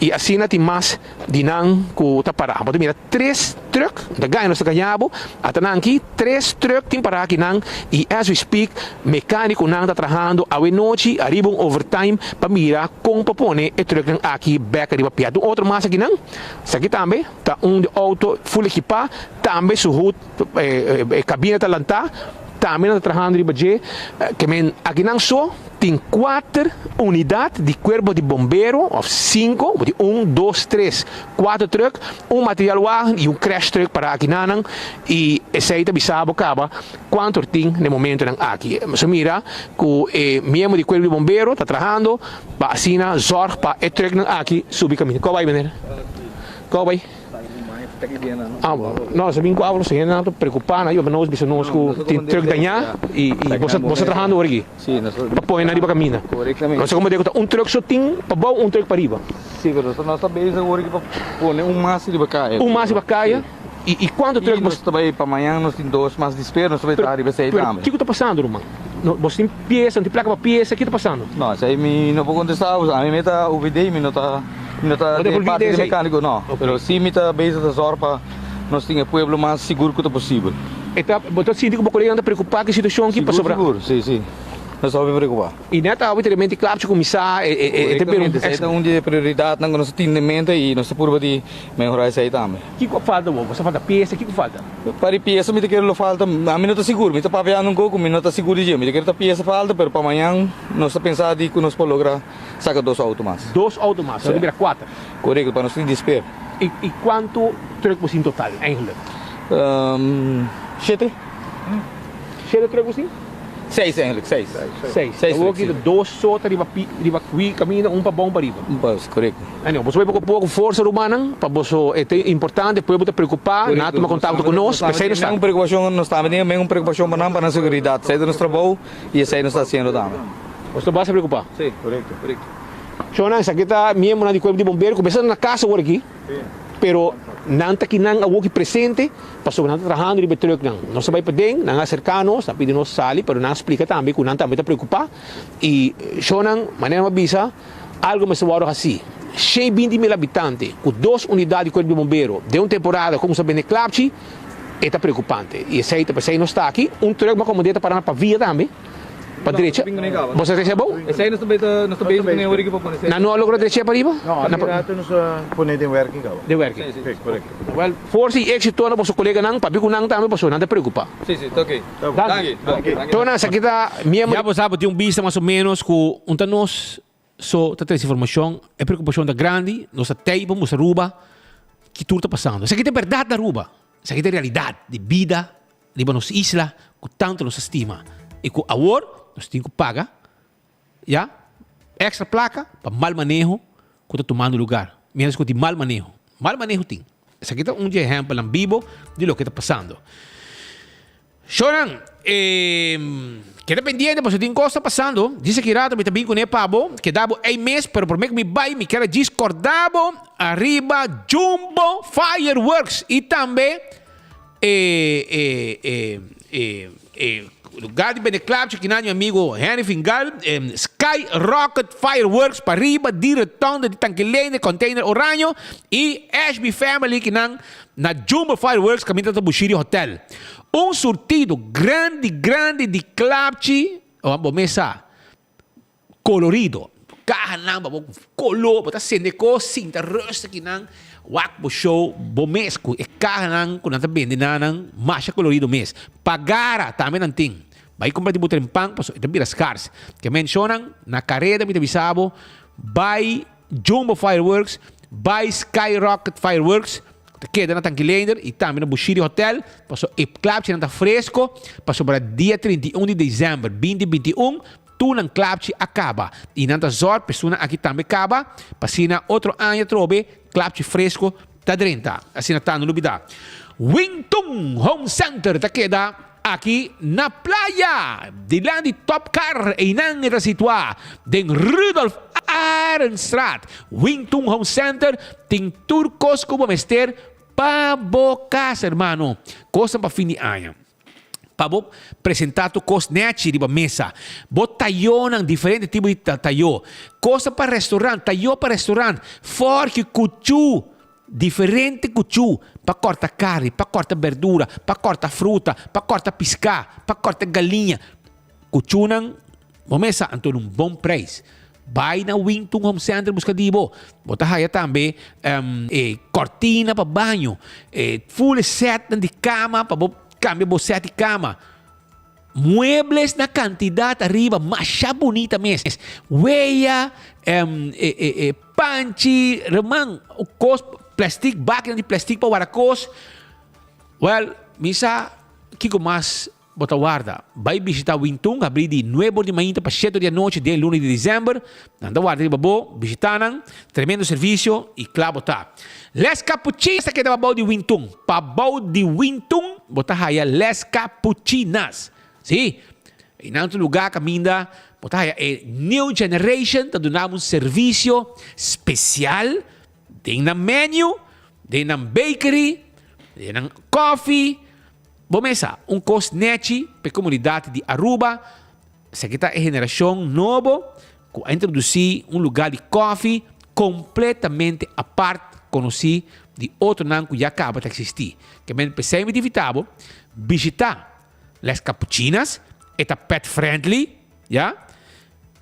e assim tem mais de não que está parado. Então, mira, 3 truck, da ganha nós ganhamos, até aqui 3 truck tem parado aqui não, e as we speak, mecânico não está trabalhando, a noite, arriba overtime, para mirar como para pôr o truck aqui, back de papel. Outro mais aqui não, isso aqui também, está auto full equipado, também sujo, cabine está lançada, também está trabalhando de budget, que aqui não só tem 4 unidades de corpo de bombeiro, ou 5, 1, 2, 3, 4 truck, material wagen e crash truck para aqui não, e esse aí também sabe quanto tem no momento aqui. Você mira que o membro de corpo de bombeiro está trabalhando, para assim, zorg para o truck aqui subir caminho. Qual vai, menina? Qual vai? Nós vim com a aula, você não está preocupado, eu não sei se nós tem truck danhar e você trabalhando aqui. Sim, nós para pôr na riba caminha. Corretamente. Nós como digo, truck só tem para baixo, truck para riba. Sim, nós sabemos agora que para pôr máximo de bacaia. Máximo de bacaia. E quanto truck nós também para amanhã nós tem 2 mais de espera, nós também está riba sair também. O que está passando, irmão? Você tem peça, não tem placa para peça, o que está passando? Não, isso aí não vou contestar, a mim está o vídeo, não está parte de mecânico, não. Mas sim, está base da zorra para nós ter o povo mais seguro que possível. Então, você sente que o colega está preocupado com a situação aqui para sobrar? Seguro, sim. Não só me preocupar. E neta, obviamente, claro, que começar é Essa é uma prioridade na nossa mente e nós por de melhorar isso aí também. O que falta, você falta peça, o que falta? Para peça, me quero falta, a mim não está seguro, me está papiando um pouco, me não está seguro de me quero peça falta, mas para amanhã nós pensar de que nós podemos lograr sacar 2 autos mais. 2 autos mais, você libera 4. Correto, para nós ter desespero. E quanto truck em total, eigenlijk? 7. 7 truck 6 eigenlijk, 6. 6. Eu vou aqui 2 sota, riba caminho, um para bom para riba. Correto. Não, você vai pouco força humana, para você é importante, depois você preocupar, nada tomar contato conosco, mas aí não está. Nenhuma preocupação, não está nenhuma preocupação para a segurança, sai do nosso trabalho e isso aí não está sendo também. Você vai se preocupar? Sim, correto. Shonan, isso aqui está mesmo na corpo de bombeiro, começando na casa agora aqui, pero não está aqui não aqui presente, passou não está trabalhando de truck não. Nós vai para dentro, não acercamos, está pedindo nos sali, pero não explica também que não também está preocupado. E Shonan, maneira avisa, algo me sobrou assim. 20 mil habitantes, com 2 unidades de corpo de bombeiro, de uma temporada como se bem clapchi, é preocupante. E esse aí não está aqui, truck vai acomodar para a via também. Para a direita? Você recebeu? Esse aí não está bem com nenhum equipo para não logrou direita para riba? Não, aqui não está põe de working. De working? Sim, correto. Well, força e êxito na vosso colega não, para bico não também, você não te preocupa. Sim, está ok. Então, essa aqui está... Já você sabe, tem vista mais ou menos com nós só tem essa informação, é preocupação da grande, nossa teipa, nossa ruba, que tudo está passando. Essa aqui é verdade da ruba, essa aqui é realidade de vida, de nossa isla, com tanto nos estima. E com agora, nós temos que pagar, já, extra placa para mal manejo que está tomando lugar. Menos que de mal manejo. Mal manejo tem. Esse aqui é um exemplo em vivo de lo que está passando. Shonan, queda pendiente, porque tem coisa passando. Diz que irá também com o pavo, que dava 1 mês, pero por meio que me vai, me quer discordavo, arriba Jumbo Fireworks e também lugar de Beneclap, que meu amigo Henry Fingal, Sky Rocket Fireworks para arriba, direção de Tanquilene, Container Oranho e Ashby Family, que na Jumbo Fireworks, caminho do Bushiri Hotel. Um surtido grande de clapchi, ou mesa colorido. Carro não, color, botar sendeco, cinta rosa que não, wakbo show, bomesco, e carro não, quando está bem, não, marcha colorido mês. Pagara também não tem. Vai comprar de butrempang, paso, ito biras cars. Que mencionam, na carrera, me avisabo, by Jumbo Fireworks, by Skyrocket Fireworks, queda na Tanquilender e também no Bushiri Hotel. Paso, e clap está fresco, paso para dia 31 de dezembro, 2021, tunang clapchi acaba. E nanta zor, pessoa aqui também acaba. Passina outro ano trobe, clapchi fresco, tá 30. Assim tá no lubida. Wingtung Home Center, tá queda aqui na praia. De lá de Top Car, e nang ita situa. Den Rudolf Ahrenstraat. Wingtung Home Center, tem turcos como mester pa bocas, hermano. Costa pa fim de ano. Pabo apresentado cosnete de mesa. Bot tayo ng diferente tipo de tayo. Costa para restaurante, tayo para restaurante. Fork kuchu, diferente kuchu. Pa corta carne, pa corta verdura, pa corta fruta, pa corta pisca, pa corta galinha. Kuchu ng mesa anto num bom preço. Vai na Wingtung Home Center buscadibo. Bota haya também cortina para banho, full set de cama para cambio bocete de cama. Muebles na quantidade arriba, mais bonita mesmo. Weia, panchi, remang, cos, plastic, máquina de plastic para waracos. Well, misa, kiko mais bota guarda. Vai visitar Wingtung, abrir de 9 de manhã para 7 da noite, de lunes de dezembro. Nanda guarda de babo, visitanang, tremendo serviço e claro tá. Les Capuchinas que dá babo de Wingtung. Pabau de Wingtung, bota haya Les Capuchinas. Sim, em outro lugar caminha, bota haya New Generation, tá dando serviço especial, tem na menu, tem na bakery, tem na coffee. Bomesa, cosnete para a comunidade de Aruba. Essa aqui é a geração nova, que introduzir lugar de coffee completamente a parte, conheci de outro nome que já acaba de existir. Que me pensei me divitável, visitar Les Capuchinas, é pet friendly, ja?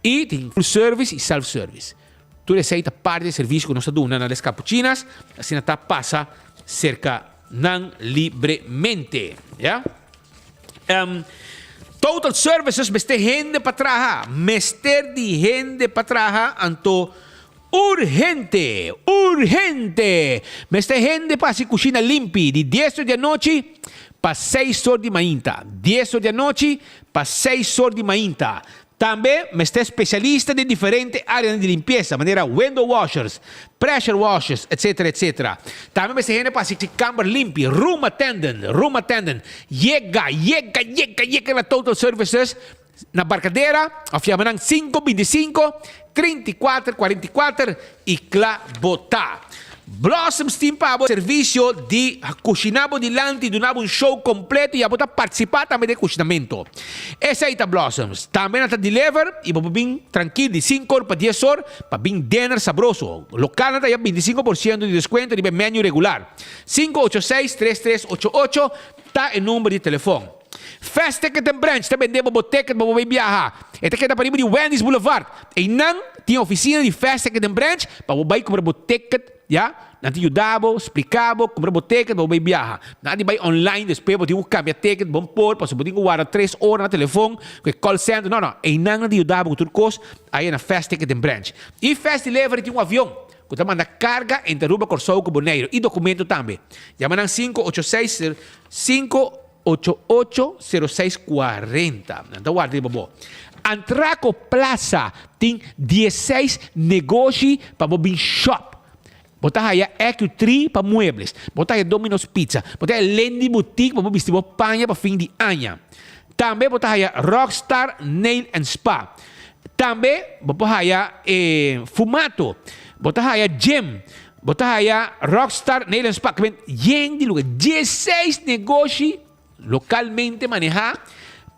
E tem full service e self-service. Tu receita parte do serviço que nós estamos dando nas capuchinas, assim está passa cerca não livremente, ja? Total services meste gente para trabalhar, mester de gente para trabalhar, anto urgente. Meste gente para se cozinhar limpi de 10 horas da noite para 6 horas de manhã. 10 horas da noite para 6 horas de manhã. Também meste especialista de diferentes áreas de limpeza, maneira window washers, pressure washers, etc. Também meste gente para se câmara limpa, room attendant. Llega na Total Services na Barcadeira, afiamanang 525 34 44 e Clabotá. Blossoms Team Pabo, serviço de cozinabo dilante, donava um show completo e a botar participar também de cozinamento. Essa aí tá Blossoms. Também está deliver e vou bem tranquilo de 5 horas para 10 horas para bem dinner sabroso. Local está 25% de desconto de menu regular. 586-3388 tá o número de telefone. Fast Ticket and Branch, também debo ticket para você viajar. Esta aqui é para de Wendy's Boulevard. E não tinha oficina de Fast Ticket and Branch para você comprar ticket, já? Não te ajudava, explicava, comprar ticket para você viajar. Não te vai online, depois você tem que cambiar ticket, bom pôr, para você poder guardar 3 horas no telefone, com call center. Não. E não te ajudava com tudo coisa, aí na Fast Ticket and Branch. E Fast Delivery tem um avião. Que te manda carga entre Aruba, Corsou, Bonaire. E documento também. Llaman 586-880640. Então, guarda, bobo. Antraco Plaza tem 16 negócios para bobin shop. Botar aí EQ3 para muebles. Botar aí Domino's Pizza. Botar aí Lendi Boutique para vestir panha para fim de ano. Também botar aí Rockstar Nail and Spa. Também botar aí Fumato. Botar aí Gym. Botar aí Rockstar Nail and Spa. Que vem de lugar 16 negócios localmente manejar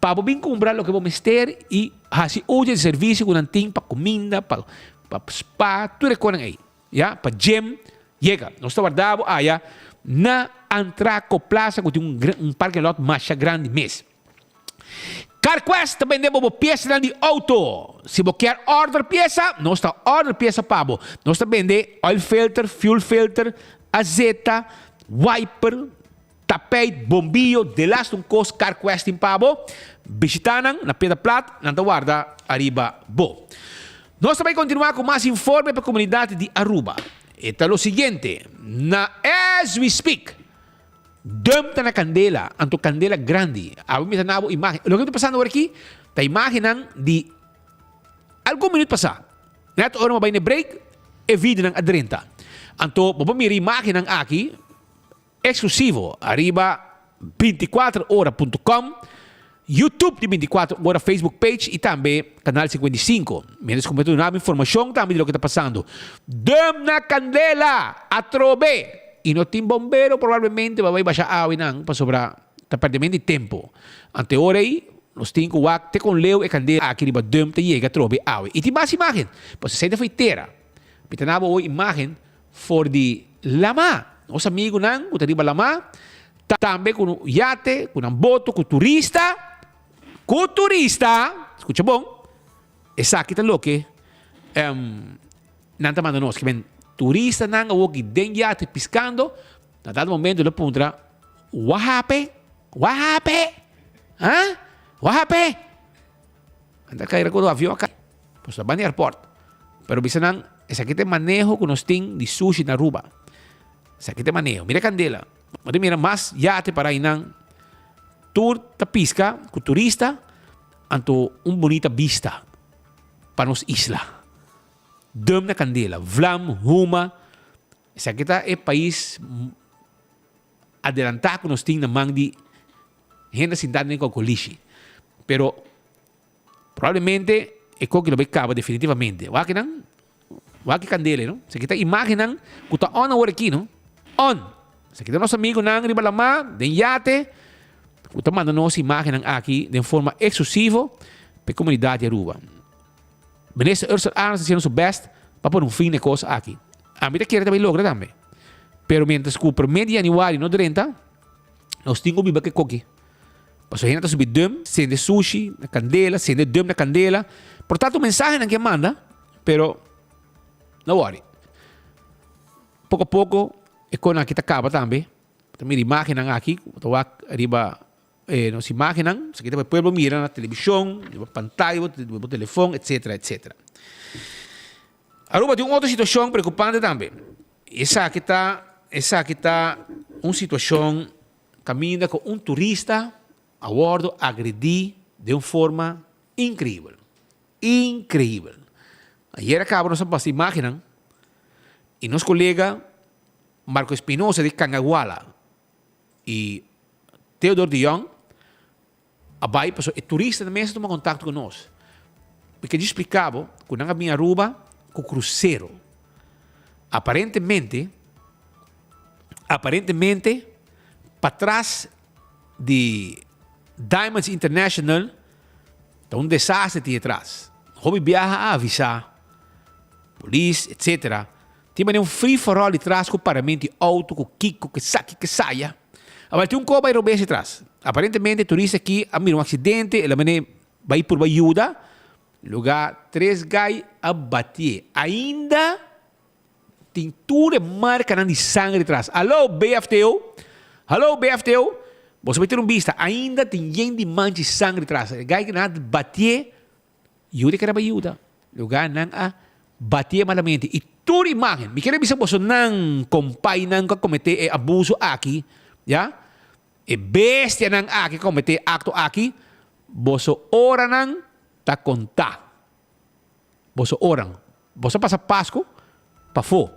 para você comprar o que você ter e fazer outro serviço que não tem para comida, para spa, tudo que aí. Ya, para gym, chega. Nós estamos guardando aí na Antraco Plaza, que tem um parque lot mais grande mesmo. CarQuest também demos peça de auto. Se você quer order peça, nós está order peça para você. Nós está vendendo oil filter, fuel filter, azeta, wiper, tapete, bombillo, de last um cost CarQuest em Pabo, visitando na Pedra Plata, na guarda arriba bo. Nós também continuar com mais informe para a comunidade de Aruba. Então, o seguinte, as we speak, dentro na candela, anto candela grande, a mim está na imagem. O que está passando aqui, a imagem de algum minuto passado. Neto hora vai na break, e vídeo ng adrenta. Anto, vamos mirar imagem aqui, exclusivo, arriba 24hora.com, YouTube de 24 horas, Facebook page e também canal 55. Menos completo na informação também do que está passando. Dam na candela, atrobe. E não tem bombeiro, provavelmente vai baixar água não, para sobrar perdimento de tempo. Ante hora aí, nós temos que te com leu e candela aqui riba dam te chega trobe água. E tem mais imagem. Você sai da feiteira. Pitanaba o imagem for de lama. Os amigos não, o riba lama. Também com o iate, com um boto, com turista. Com turista, escucha bom, essa aqui tá louca, não tá mandando nós, que vem turista não, o que den yate piscando, na dado momento ele pergunta, what happened? Anda cair com o avião acá, pues va no airport, pero bisa nang, essa aqui tem manejo que nós tem de sushi na Aruba, essa aqui tem manejo, mira candela, mira mais yate para inang, tour ta pisca com turista anto bonita vista para nos isla. Dam na candela, Vlam, Huma. Essa aqui é país adelantado que nós temos na mão de gente cidade nem com colishi. Pero provavelmente é o que lo vai cabo definitivamente. Waki candela, não? Essa aqui tá imagem não, que tá on agora aqui, não? On. Essa aqui tá nosso amigo não, riba lama, den yate. Estamos mandando nossa imagem aqui de forma exclusiva para a comunidade de Aruba. Minister Ursula Arns está fazendo seu best para pôr fim de coisa aqui. A mim quer também logra também. Pero mientras que o 1 de janeiro não 30, nós temos que viver aqui. Paso gente subir dum, sende sushi na candela, sende dum na candela. Portanto, mensaje na que manda, pero não worry. Pouco a pouco, e quando aqui acaba também, também imaginan aqui, arriba, nos imaginan, se kita o pueblo mira na televisão, na pantalla, no telefone, etc, etc. Aruba tem outra situação preocupante também. Essa aqui está uma situação caminha com um turista a bordo agredir de uma forma incrível. Incrível. Ayer acaba nós vamos imaginar e nosso colega Marco Espinosa de Cangaguala e Theodor de Jong abai passou e turista também se toma contato conosco. Porque ele explicava que não havia Aruba com cruzeiro. Aparentemente, para trás de Diamonds International, está um desastre aqui atrás. Hobby viaja a avisar, polícia, etc. Tem um free for all atrás com paramento de auto, com Kiko, que saia. Agora tem um coba e robês atrás. Aparentemente, turista aqui, a um acidente, ele vai por ajuda, lugar 3 gai a bater. Ainda tem tudo marca de sangue atrás. Alô, BFTO? Alô, BFTO? Você vai ter vista, ainda tem gente de mancha de sangue atrás. O gai que não bater, eu que era ajuda. Lugar não a bater malamente. E tudo imagem. Me quero dizer você não compai não cometer abuso aqui, já? E bestia não aqui cometer acto aqui, você ora não tá contar. Você oram. Você passa Páscoa para fora.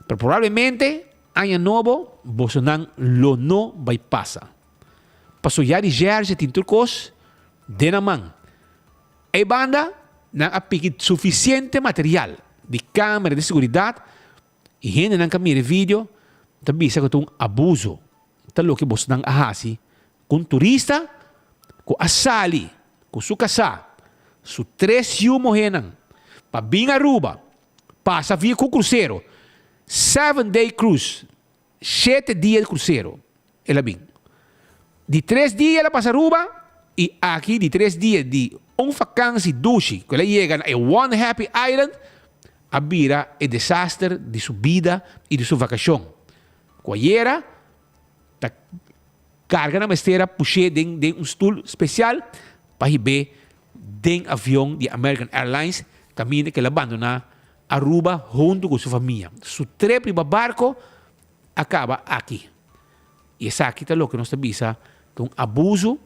Pero provavelmente ano novo você não vai passar. Passou já de Gerge tem turcos de na mão. E banda não aplica suficiente material de câmera de segurança e gente não camira vídeo também se que um abuso. Então, que você não ahasi com turista, com asali, com sua casa, su 3 morreram, para vir a Aruba, passa via com cruzeiro, 7-day cruise, 7 dias de cruzeiro, ela vem. De 3 dias ela passa a Aruba, e aqui de 3 dias de vacância duche, que ela chega em One Happy Island, a vira o desastre de sua vida e de sua vacação. Qualquer carga na besteira, puxei de um stool especial para ir de avião de American Airlines, caminho que ela abandona Aruba junto com sua família. Su trip de barco acaba aqui. E essa aqui é o que nos avisa que um abuso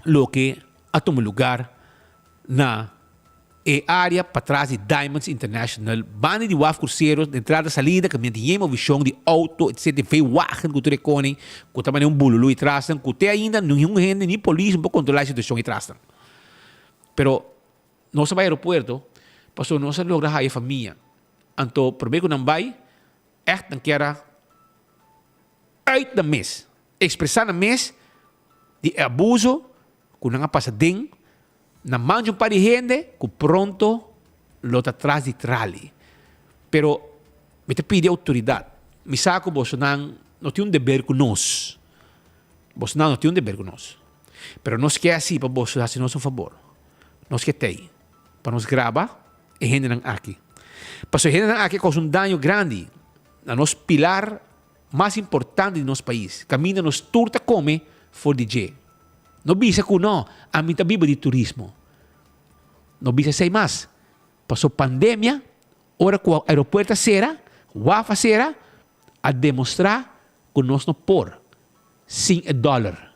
lo que a tomar lugar na área para trás de Diamonds International, banda de WAF Cruzeros, de entrada e salida, que tem uma visão de auto, etc. Veio wagen que tu reconhe, que também é um bululu e trastam, que tem ainda nenhum gente, nem polícia para controlar a situação e trastam. Pero, nós vai ao aeroporto, passou nós logra a família. Então, primeiro que não vai, echt não quer uit da mês. Expressar na mês de abuso, que não passa dentro, na mão de par de gente que pronto lo está atrás de trali. Pero me te pide autoridade. Me saco você não tem dever com nós. Você não tem dever com nós. Pero nós quer assim para você fazer nós favor. Nós quer ter para nos gravar e gente não aqui. Para a gente não aqui causa dano grande na nosso pilar mais importante do nosso país. Caminha nos turta come for DJ. Não bisa que não, a mim também de turismo. Não bisa sei mais. Passou pandemia, ora que o aeroporto será, o AFA será, a demonstrar que nós não por sem o dólar.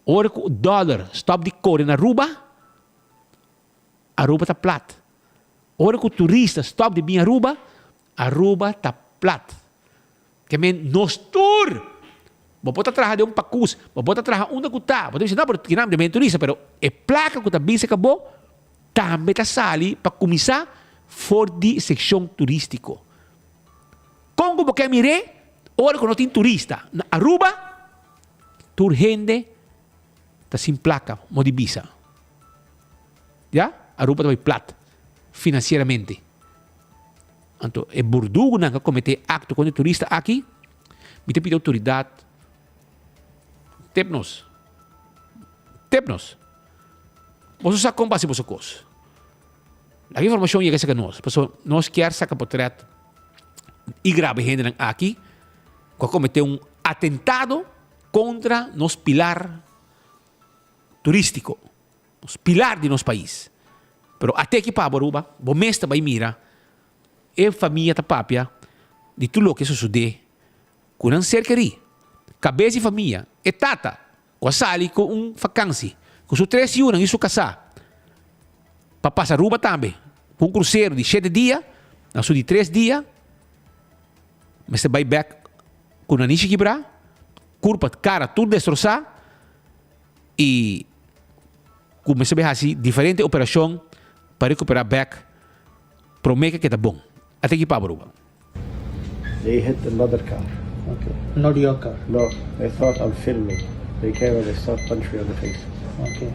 Ora que o dólar stop de cor na Aruba, Aruba está plat. Ora que o turista stop de vir a Aruba está plat. Que men nos tour. Vou botar atrás de um pacus, vou botar atrás de um da cutá. Vou dizer, não, porque não é turista, mas é placa que também se acabou, também está sali para começar for de seção turístico. Congo, porque mire, ora que não tem turista. Na Aruba, tur gente está sem placa, de visa. Já? Aruba está plat, financeiramente. Então, é burdugo não cometer acto com o turista aqui, me te pede autoridade. Tepnos, Tepnos. Você sabe como passa você coisa. A informação chega a nós. Nós queremos sacar portret e grave gente aqui que cometeu atentado contra nos pilar turístico, nos pilar de nosso país. Pero até que para Aruba, o mestre vai mira, família da papia de tudo o que sucede com um cerca de cabeça e família, tata, com sali com vacância, com seus 3 anos e sua casa. Para passar Aruba também, com cruzeiro de 7 dias, na sua de 3 dias, mas você vai back com a niche quebrar, curva de cara tudo destroçar e começa a ver assim diferente operação para recuperar back, promete que está bom. Até que para Aruba. They hit another car. Okay. Not your car? No, they thought I'm filming. They came and they started punching me on the face. Okay.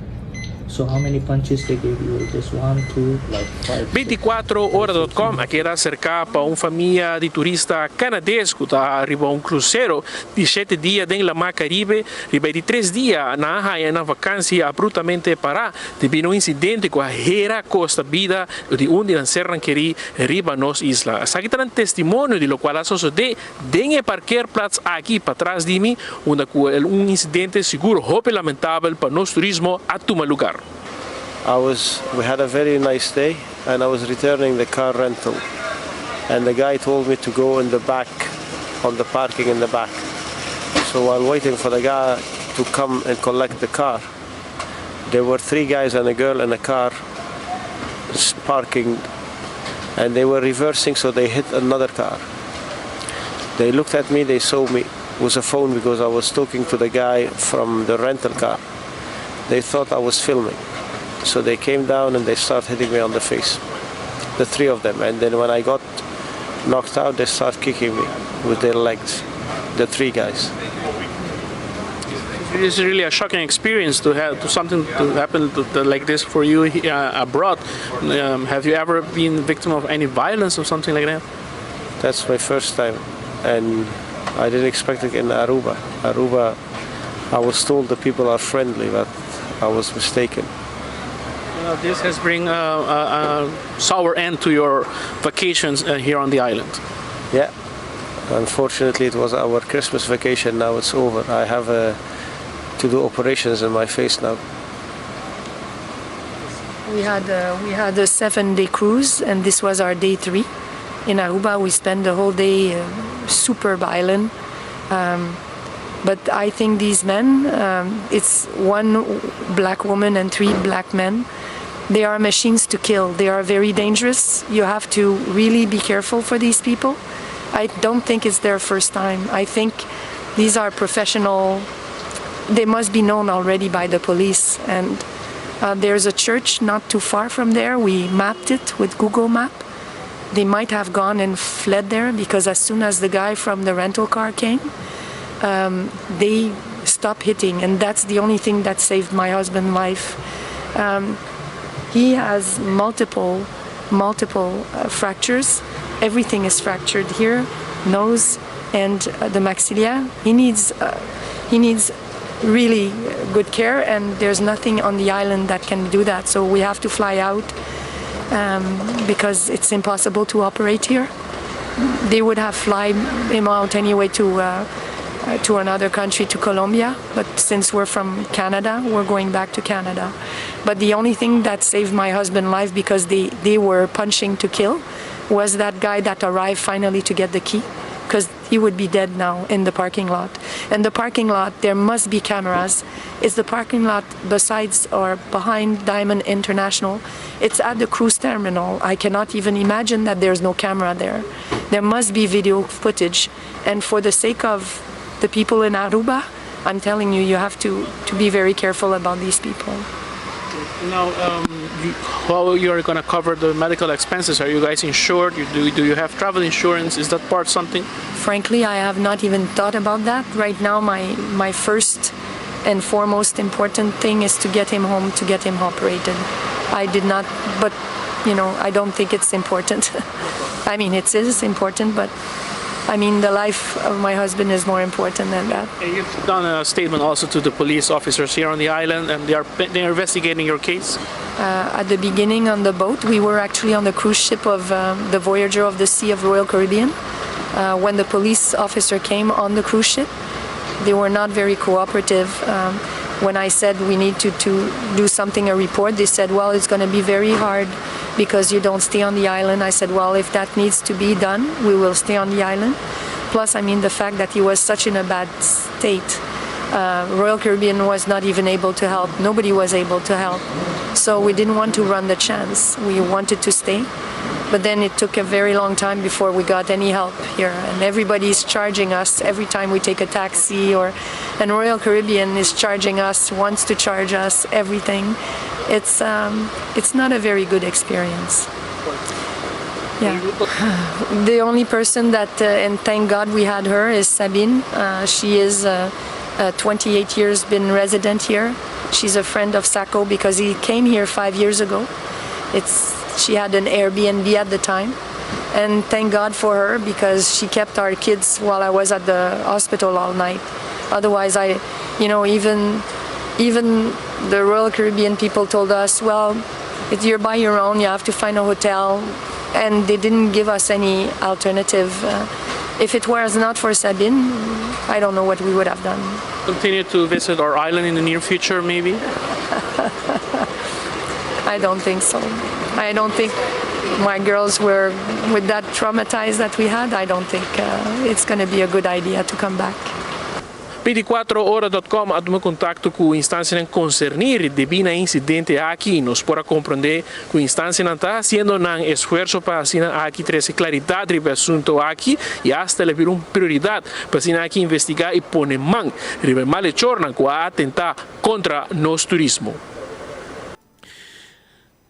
So how many punches they gave you? Just 1, 2, like 5? 24horas.com aqui era cercar para uma família de turista canadense que está arriba um cruzeiro de 7 dias dentro do Mar Caribe, riba de 3 dias na Haia na vacância abruptamente parar devido a um incidente com a Hera Costa Vida de onde lançaram que riba nos isla. Aqui está um testemunho de lo qual sucede dentro do parqueirplatz aqui para trás de mim, onde um incidente seguro, hope lamentável para nosso turismo a tomar lugar. We had a very nice day and I was returning the car rental and the guy told me to go in the back, on the parking in the back. So while waiting for the guy to come and collect the car, there were 3 guys and a girl in a car parking and they were reversing, so they hit another car. They looked at me, they saw me with a phone because I was talking to the guy from the rental car. They thought I was filming. So they came down and they started hitting me on the face, the 3 of them. And then when I got knocked out, they started kicking me with their legs, the 3 guys. It is really a shocking experience to something to happen like this for you abroad. Have you ever been victim of any violence or something like that? That's my first time, and I didn't expect it in Aruba. Aruba, I was told the people are friendly, but I was mistaken. This has bring a sour end to your vacations here on the island. Yeah, unfortunately it was our Christmas vacation, now it's over. I have to do operations in my face now. We had a 7-day cruise and this was our day 3. In Aruba we spent the whole day, superb island. But I think these men, it's 1 black woman and 3 black men. They are machines to kill. They are very dangerous. You have to really be careful for these people. I don't think it's their first time. I think these are professional. They must be known already by the police. And there's a church not too far from there. We mapped it with Google Map. They might have gone and fled there because as soon as the guy from the rental car came, they stopped hitting, and that's the only thing that saved my husband's life. He has multiple fractures. Everything is fractured here, nose and the maxilla. He needs really good care, and there's nothing on the island that can do that. So we have to fly out because it's impossible to operate here. They would have fly him out anyway to another country, to Colombia, but since we're from Canada, we're going back to Canada. But the only thing that saved my husband's life, because they were punching to kill, was that guy that arrived finally to get the key, because he would be dead now in the parking lot. And the parking lot, there must be cameras. It's the parking lot besides or behind Diamond International. It's at the cruise terminal. I cannot even imagine that there's no camera there. There must be video footage. And for the sake of the people in Aruba, I'm telling you, you have to be very careful about these people. Now, how you're going to cover the medical expenses? Are you guys insured? Do you have travel insurance? Is that part something? Frankly, I have not even thought about that. Right now, my first and foremost important thing is to get him home, to get him operated. I did not, but I don't think it's important. I mean, it is important, but I mean, the life of my husband is more important than that. You've done a statement also to the police officers here on the island, and they're investigating your case. At the beginning on the boat, we were actually on the cruise ship of the Voyager of the Sea of Royal Caribbean. When the police officer came on the cruise ship, they were not very cooperative. When I said we need to do something, a report, they said, well, it's going to be very hard because you don't stay on the island. I said, well, if that needs to be done, we will stay on the island. Plus, I mean, the fact that he was such in a bad state. Royal Caribbean was not even able to help. Nobody was able to help. So we didn't want to run the chance. We wanted to stay. But then it took a very long time before we got any help here. And everybody's charging us every time we take a taxi, and Royal Caribbean is charging us, wants to charge us, everything. It's not a very good experience. Yeah. The only person that, and thank God we had her, is Sabine. She is 28 years been resident here. She's a friend of Sacco because he came here 5 years ago. She had an Airbnb at the time, and thank God for her because she kept our kids while I was at the hospital all night. Otherwise, even the Royal Caribbean people told us, well, if you're by your own, you have to find a hotel, and they didn't give us any alternative. If it was not for Sabine, I don't know what we would have done. Continue to visit our island in the near future, maybe? I don't think so. I don't think my girls were with that traumatized that we had. I don't think it's going to be a good idea to come back. 24horas.com at meu contacto com a instância em concernir devido incidente aqui. Nos para compreender que a instância não está fazendo um esforço para assinar aqui trazer claridade sobre o assunto aqui e hasta levar uma prioridade para assinar aqui investigar e pôr mão sobre o malhechor que a atentar contra nosso turismo.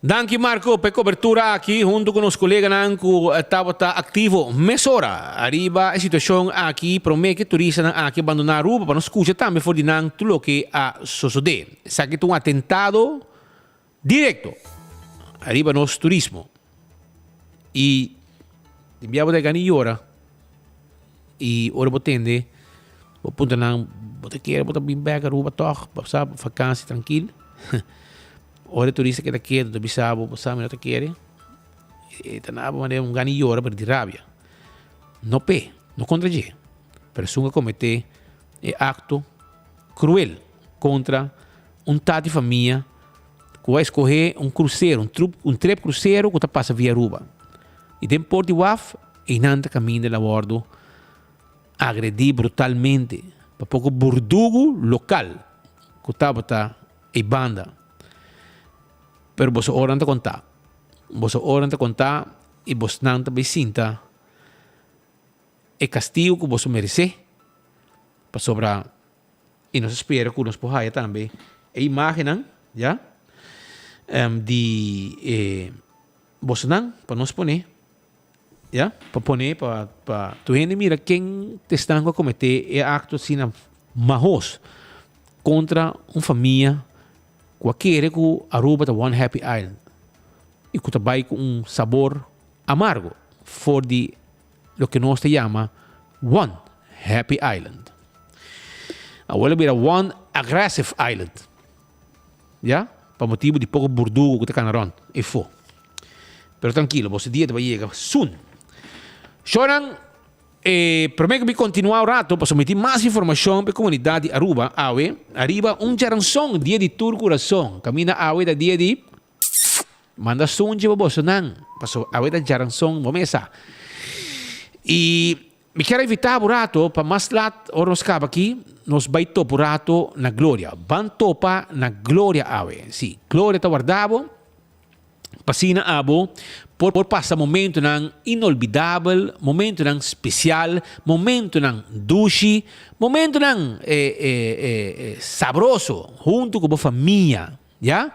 Danke Marco per cobertura aqui junto com os colegas que estava ativo mesora arriba a situação aqui promete que turistas aqui abandonar Aruba para não escutar também for dinang tudo que a suceder. Sabe que um atentado direto arriba nosso turismo e enviava da gani hora e ora botende o ponto não bota quer bota bem back Aruba toch passar vacância tranquilo. Ora turista que está quieto, do bisabo, passamos não está querendo. E tá na maneira gani hora para de rabia. Não pé, não contra G. Persona cometer acto cruel contra tal de família que vai escolher cruzeiro, trip cruzeiro que passa via Aruba. E depois de Waf, e nanta caminho de bordo, agredir brutalmente para pouco burdugo local que estava e banda. Pero vos oran te contar. E vos não te sinta o castigo que vos merece para sobrar. E nós espera que nos possa também a imagem, já? De vos não, para nos poner, já? Para poner, para tu gente mira quem te está a cometer acto assim, mahos contra uma família qualquer que Aruba é one happy island e que trabalha com sabor amargo for de lo que nós te chama one happy island. Agora vira one aggressive island, já? Para motivo de pouco burdugo que te canaron e fo. Pero tranquilo, você dia vai chegar soon. Choran prometo que continuar o rato para submeter mais informação para a comunidade de Aruba. Arriba jaranção, dia de tour coração. Camina da dia de manda som de bobo sonang. Paso da jaranção, momesa. E me quero evitar o rato para mais lat ou nos caba aqui, nos vai topo rato na glória. Ban topa na glória Sim, glória está guardado. Pasina abo por passar momento nang inolvidável, momento nang especial, momento nang dushi, momento nang sabroso junto com a família, já?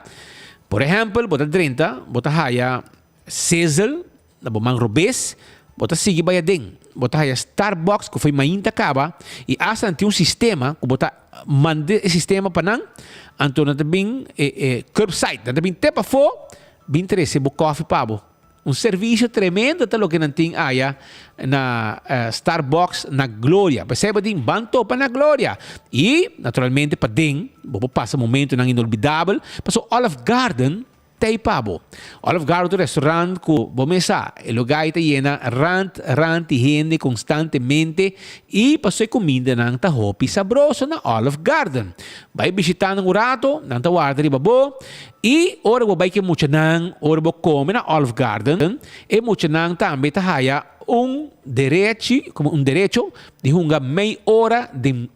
Por exemplo, bota 30, bota haya Cecil, na bomang Robes, bota sige bayading, bota haya Starbucks que foi mainta caba e hasta tem sistema que bota mande sistema para nang anto na tabing curbside, na tabing tepa fo 23 bo coffee pabo um serviço tremendo até o que não tem aí na Starbucks na Glória. Percebe tem banto para na Glória. E naturalmente para den, vou passar um momento não inolvidável, passou Olive Garden. Tay pabo. Olive Garden restaurant ku bomesa. El lugar está llena rant y gente constantemente y pasó comida nang tahopi sabroso na Olive Garden. Vai visitando un rato, nang tawarda di babo y ora bo vai que mucha nang ora bo come na Olive Garden e mucha nang tambe tahaya un derecho de hunga meia hora de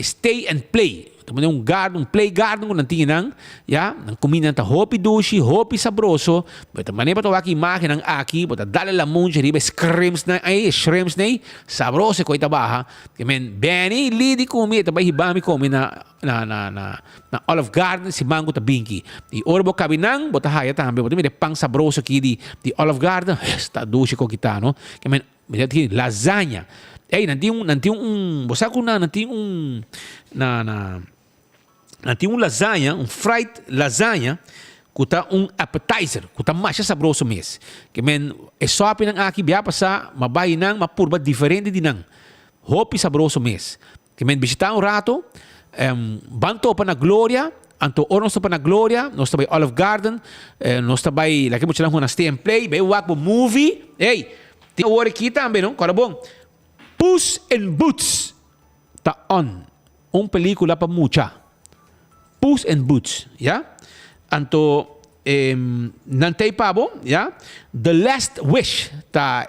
stay and play. Também um play garden kung nanti nang, ya, nang kumina ta hopi dushi, hopi sabroso, beta manepa to aki imagem nang aki, bota dale la muncha riba shrimps na, sabroso ko itabaha. Kemen beni lidi kumi ita bai hibami kumi na Olive Garden si mango ta binki. Di orbo kabinang bota haya tambe, bota mi de pang sabroso ki di Olive Garden, sta dushi ko kita no. Kemen mi lasagna. Nanti bosa ko na nanti lasagna, fried lasagna, kuta appetizer, kuta masya sabroso mes. Kemen esopi ng aki biya pa sa mabay nang mapurba diferente dinang. Hopi sabroso mes. Kemen bisita un rato, banto pa na Gloria, anto or nosta pa na Gloria, nosta bay Olive Garden, nosta bay laki mo silang na stay and play, bay wak mo movie. Tinawari kita ambe no, karabong. Puss in Boots ta on. Película pa mucha. Puss in Boots, ya? Anto nantay pabo, ya? The Last Wish ta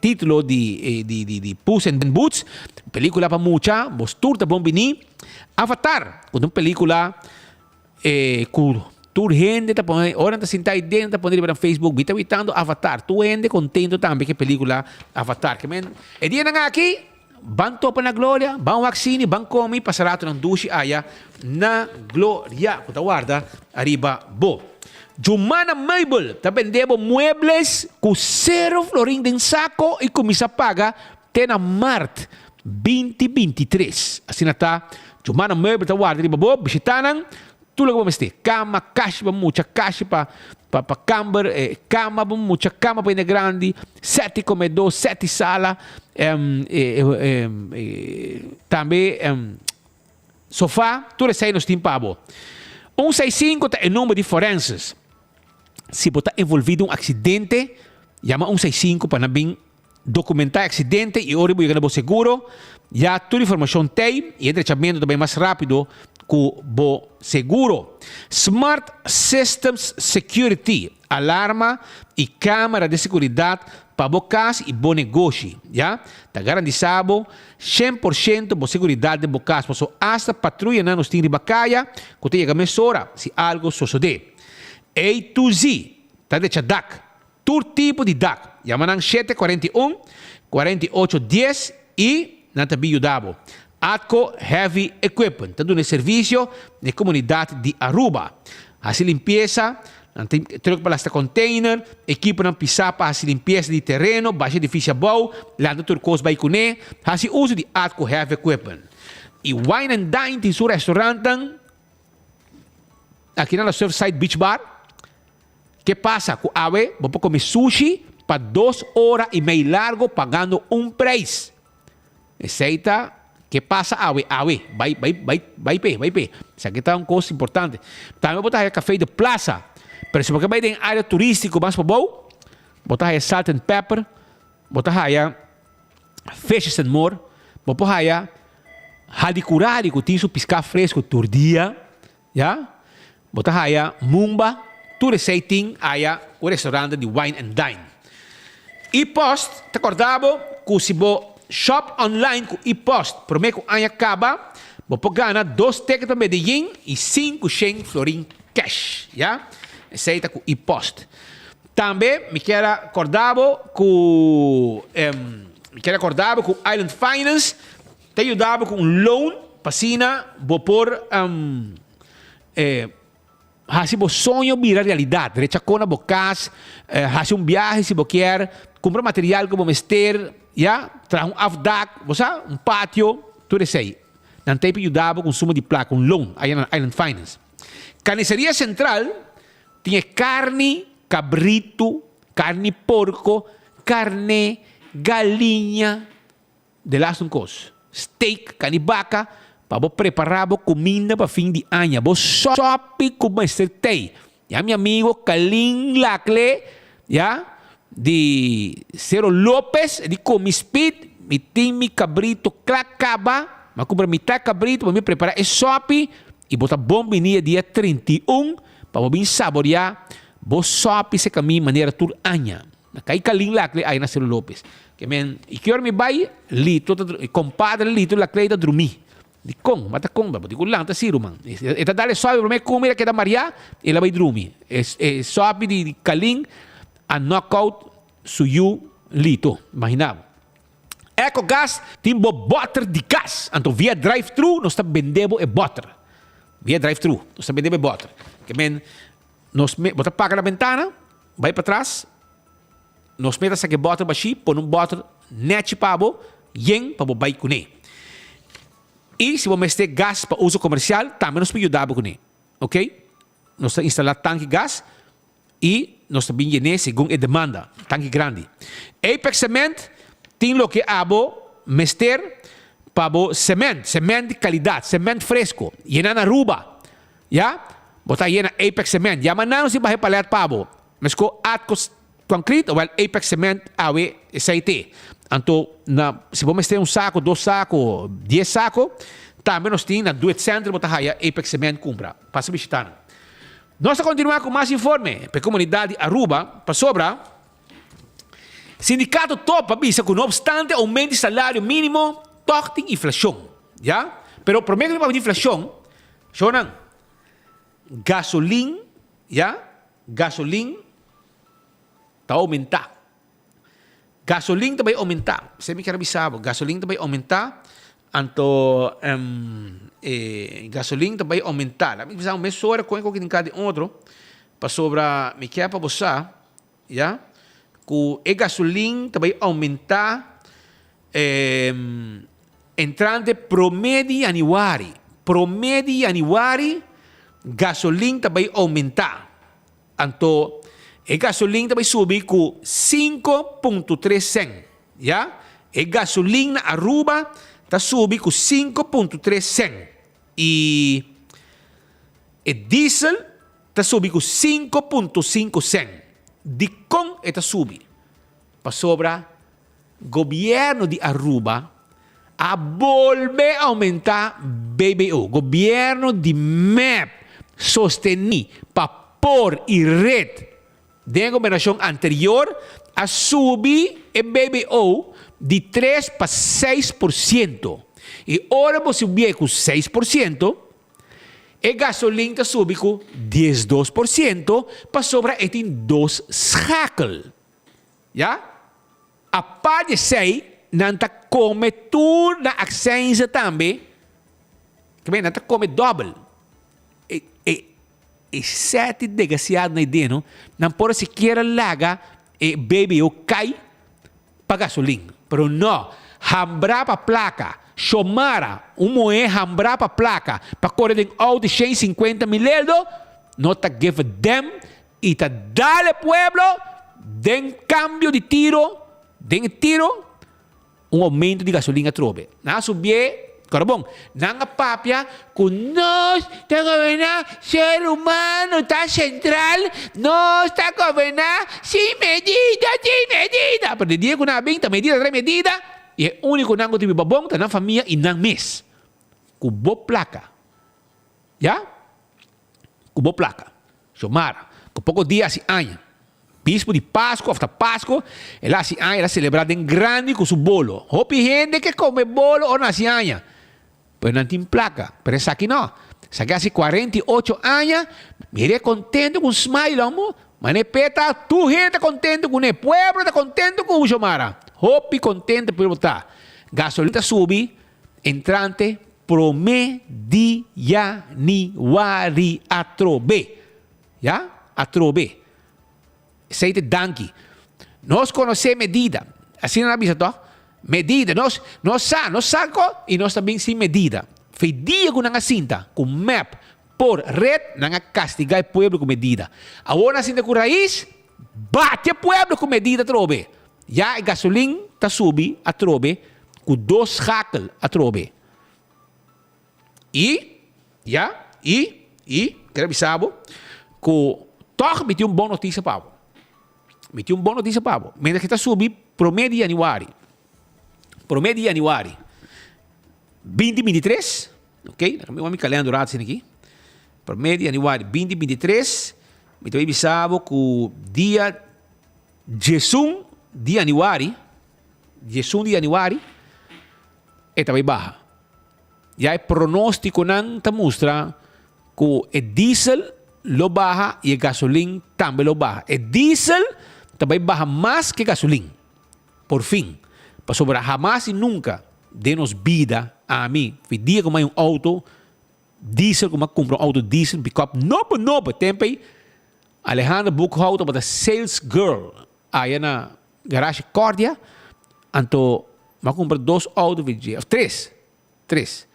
titulo di Puss in Boots. Película pa mucha, bostur ta bombini. Avatar, kung película turgente ta pon ora ta sintay den ta poner para Facebook bitawitando Avatar. Tu ende contento tambe que película Avatar. Que men e dia nga aqui banto pa na Gloria, bang vaccine, bang komi, pasarato ng dushi aya na Gloria. Kuta guarda, arriba bo. Jumana Mabel, ta vendebo muebles ku 0 florin din sako e kumisa paga tena Mart 2023. Assim ta Jumana Mabel ta guarda arriba bo, bisitanang tulang ba mesti cama, cash ba mucha cash pa camber, cama ba mucha cama pa grandi, 7 comedor, 7 sala, também sofá, tudo isso aí nos tem pabo. 165 tá em número de forenses. Se botar envolvido um acidente, chama 165 para não documentar acidente e ora eu ganho seguro. Já toda informação tem e entrechamento também mais rápido com o seguro. Smart Systems Security, alarma e câmera de seguridade para o casa e bom negócio. Já está garantizado 100% de seguridade de casa. Porque hasta patrulha não nos tem de bacaia, que tem que mesura se algo suceder. A2Z, está de DAC, todo tipo de DAC. Llaman 741 4810 e não está bem ajudado. Atco Heavy Equipment, está dando serviço na comunidade de Aruba. Assim limpeza, troca para esta container, equipo não pisar para a limpeza de terreno, baixa edifício bom, lá no turcos vai comer, assim uso de Atco Heavy Equipment. E Wine and Dine tem seu restaurante aqui na Surfside Beach Bar. Que passa com a ave, vou comer sushi para 2 horas e meia largo pagando preço. Receita que passa ave, vai pé. Isso aqui está um custo importante. Também vou botar café de plaza. Pero se você vai em área turística mais para bom, botar aí salt and pepper, botar aí fishes and more, botar aí hadicurari que tem piscar fresco todo dia, já? Botar aí mumba, tudo receitinho aí o restaurante de Wine and Dine. E post, te acordava que se você shop online com e-post, prometo que acaba, você ganha 2 tickets para Medellín e 5 florin cash, já? Receita com e-post. Também me quero acordar com Island Finance, te ajudava com loan, passina, vou por se você sonho virar realidade, rechacona bocas, fazer viagem se você quer, comprar material como mester, já, traz afdak, você patio, tudo isso aí. Não tem que ajudar com consumo de placa, loan, aí na Island Finance. Carniceria Central tinha carne cabrito, carne porco, carne, galinha, de las un cos. Steak, carne vaca, para vos preparar comida para fim de ano. Vos sopi como este tei. Ya mi amigo Kalin Lacle, ya, de Cero López, de Comispit, mi timi cabrito clacaba, mas compra mitad cabrito para me preparar esse sopi e botar bom vinha dia 31 para vos saborear vos sopi se caminho maneira tur anya. Kai Kalin Lacle aí na Cero López. Que men, e que hora me vai lito, compadre lito Lacle da dormir. Di kong, mata kong ba? Di ko lang, ta siro man. Ita dali sopi para me comer que da Maria, ela vai dormir. Sopi de Kalin a knockout suyu lito. Imaginava. EcoGas tem butter de gas. Então, via drive-thru, nós estamos vendendo butter. Via drive-thru, nós estamos vendendo butter. Que men, nós bota paga na ventana, vai para trás, nós metemos aqui butter baixi, põe butter net para bo, yen para bo vai com ele. E se você ter gás para uso comercial, também nós podemos ajudar com ele. Ok? Nós instalamos tanque gás e nós também llenamos segundo a demanda. Tanque grande. Apex Cement tem o que abo mester para o cement de qualidade, cement fresco, llena na Aruba, ya, botar llena Apex Cement, ya manano si bahe palet pabo, mas ko at concrete, well Apex Cement awe SIT, anto na se vamos ter saco, 2 saco, 10 saco, também nós temos na do it center botar haya Apex Cement compra, passa visitando. Nós vamos continuar com mais informe para a comunidade Aruba, para sobra. Sindicato topa bisa que não obstante aumento de salário mínimo toque inflação, já? Pero prometo que para inflação, shonan gasolina, já? Gasolina tá aumentar. Gasolina também aumentar. Você me quer avisar, gasolina também aumentar. Anto gasolina também aumentar. Me avisar um mês hora com que tem cada outro para sobra me quer para você, já? Que a gasolina também aumentar entrante promédio anuário gasolina também aumentar. Então, a gasolina também subir com 5.3 cent, já? A gasolina Aruba está subindo com 5.3 cent e o diesel está subindo com 5.5 cent. De com está subindo. Para sobra, governo de Aruba a volver a aumentar BBO. Governo de MEP sostenir para por e red da governação anterior a subir o BBO de 3 para 6%. E agora você subir com 6%, a gasolina subiu com 12%, para sobra é 2 schakel. Já? A parte de 6, não está come tudo na accência também, que não está come double. E 7 desgraciado na ideia, não pode sequer laga e BBO cai para gasolina. Pero não, hambrar para placa. Chomara, moe hambrar para placa, para correr em auto de 150 mil euros, não está give them e está dale pueblo, den cambio de tiro, aumento de gasolina trobe. Na subir, carbón, nanga papia, con nós está governar ser humano, está central, nós está governar sin medida. Pero de dia que na binta, medida, 3 medida, e é único nango tipo babong, tá na família e nang mes. Kubo placa. Já? Kubo placa. Chomara. Com pouco dia assim, anha. Bispo de Páscoa, after Páscoa, ela assim, anha, ela celebrada em grande com seu bolo. Hopi gente que come bolo ou na anha. Pero não tem placa. Pero essa aqui não. Essa aqui assim 48 anos, mire contente com smile, amor. Manepeta, tu gente está contente com o pueblo, está contente com o Chomara. Hopi contente por botar. Gasolina subi, entrante, promedianiwari atrobe. Já? Atrobe. Aceite danki. Nós conhecemos medida. Assim não avisa, tó? Medida. Nós saco e nós também sem medida. Foi dia com uma cinta, com map, por red, não castigar o povo com medida. Agora, cinta com raiz, Bate pueblo com medida trobe. Já a gasolina tá subi a trobe com 2 schakel a trobe. E quero avisar que toch meti boa notícia para meti boa notícia para Mentre que tá subi pro mês de januário. Pro mês de januário 2023, ok? Vamos me calhando rato aqui. Pro mês de januário 2023, me tô avisando que o dia 18 de januário, é também baixa. Já é pronóstico não tá mostra que o diesel lo baixa e a gasolina também lo baixa. O diesel também baixa mais que gasolina. Por fim, para sobrar jamás e nunca denos vida a mim. Foi dia que eu auto diesel, como eu compro auto diesel, pick-up novo tempo. Alejandro Buchholter, but a sales girl, aí na garagem Cordia, então eu compro 2 autos, 3.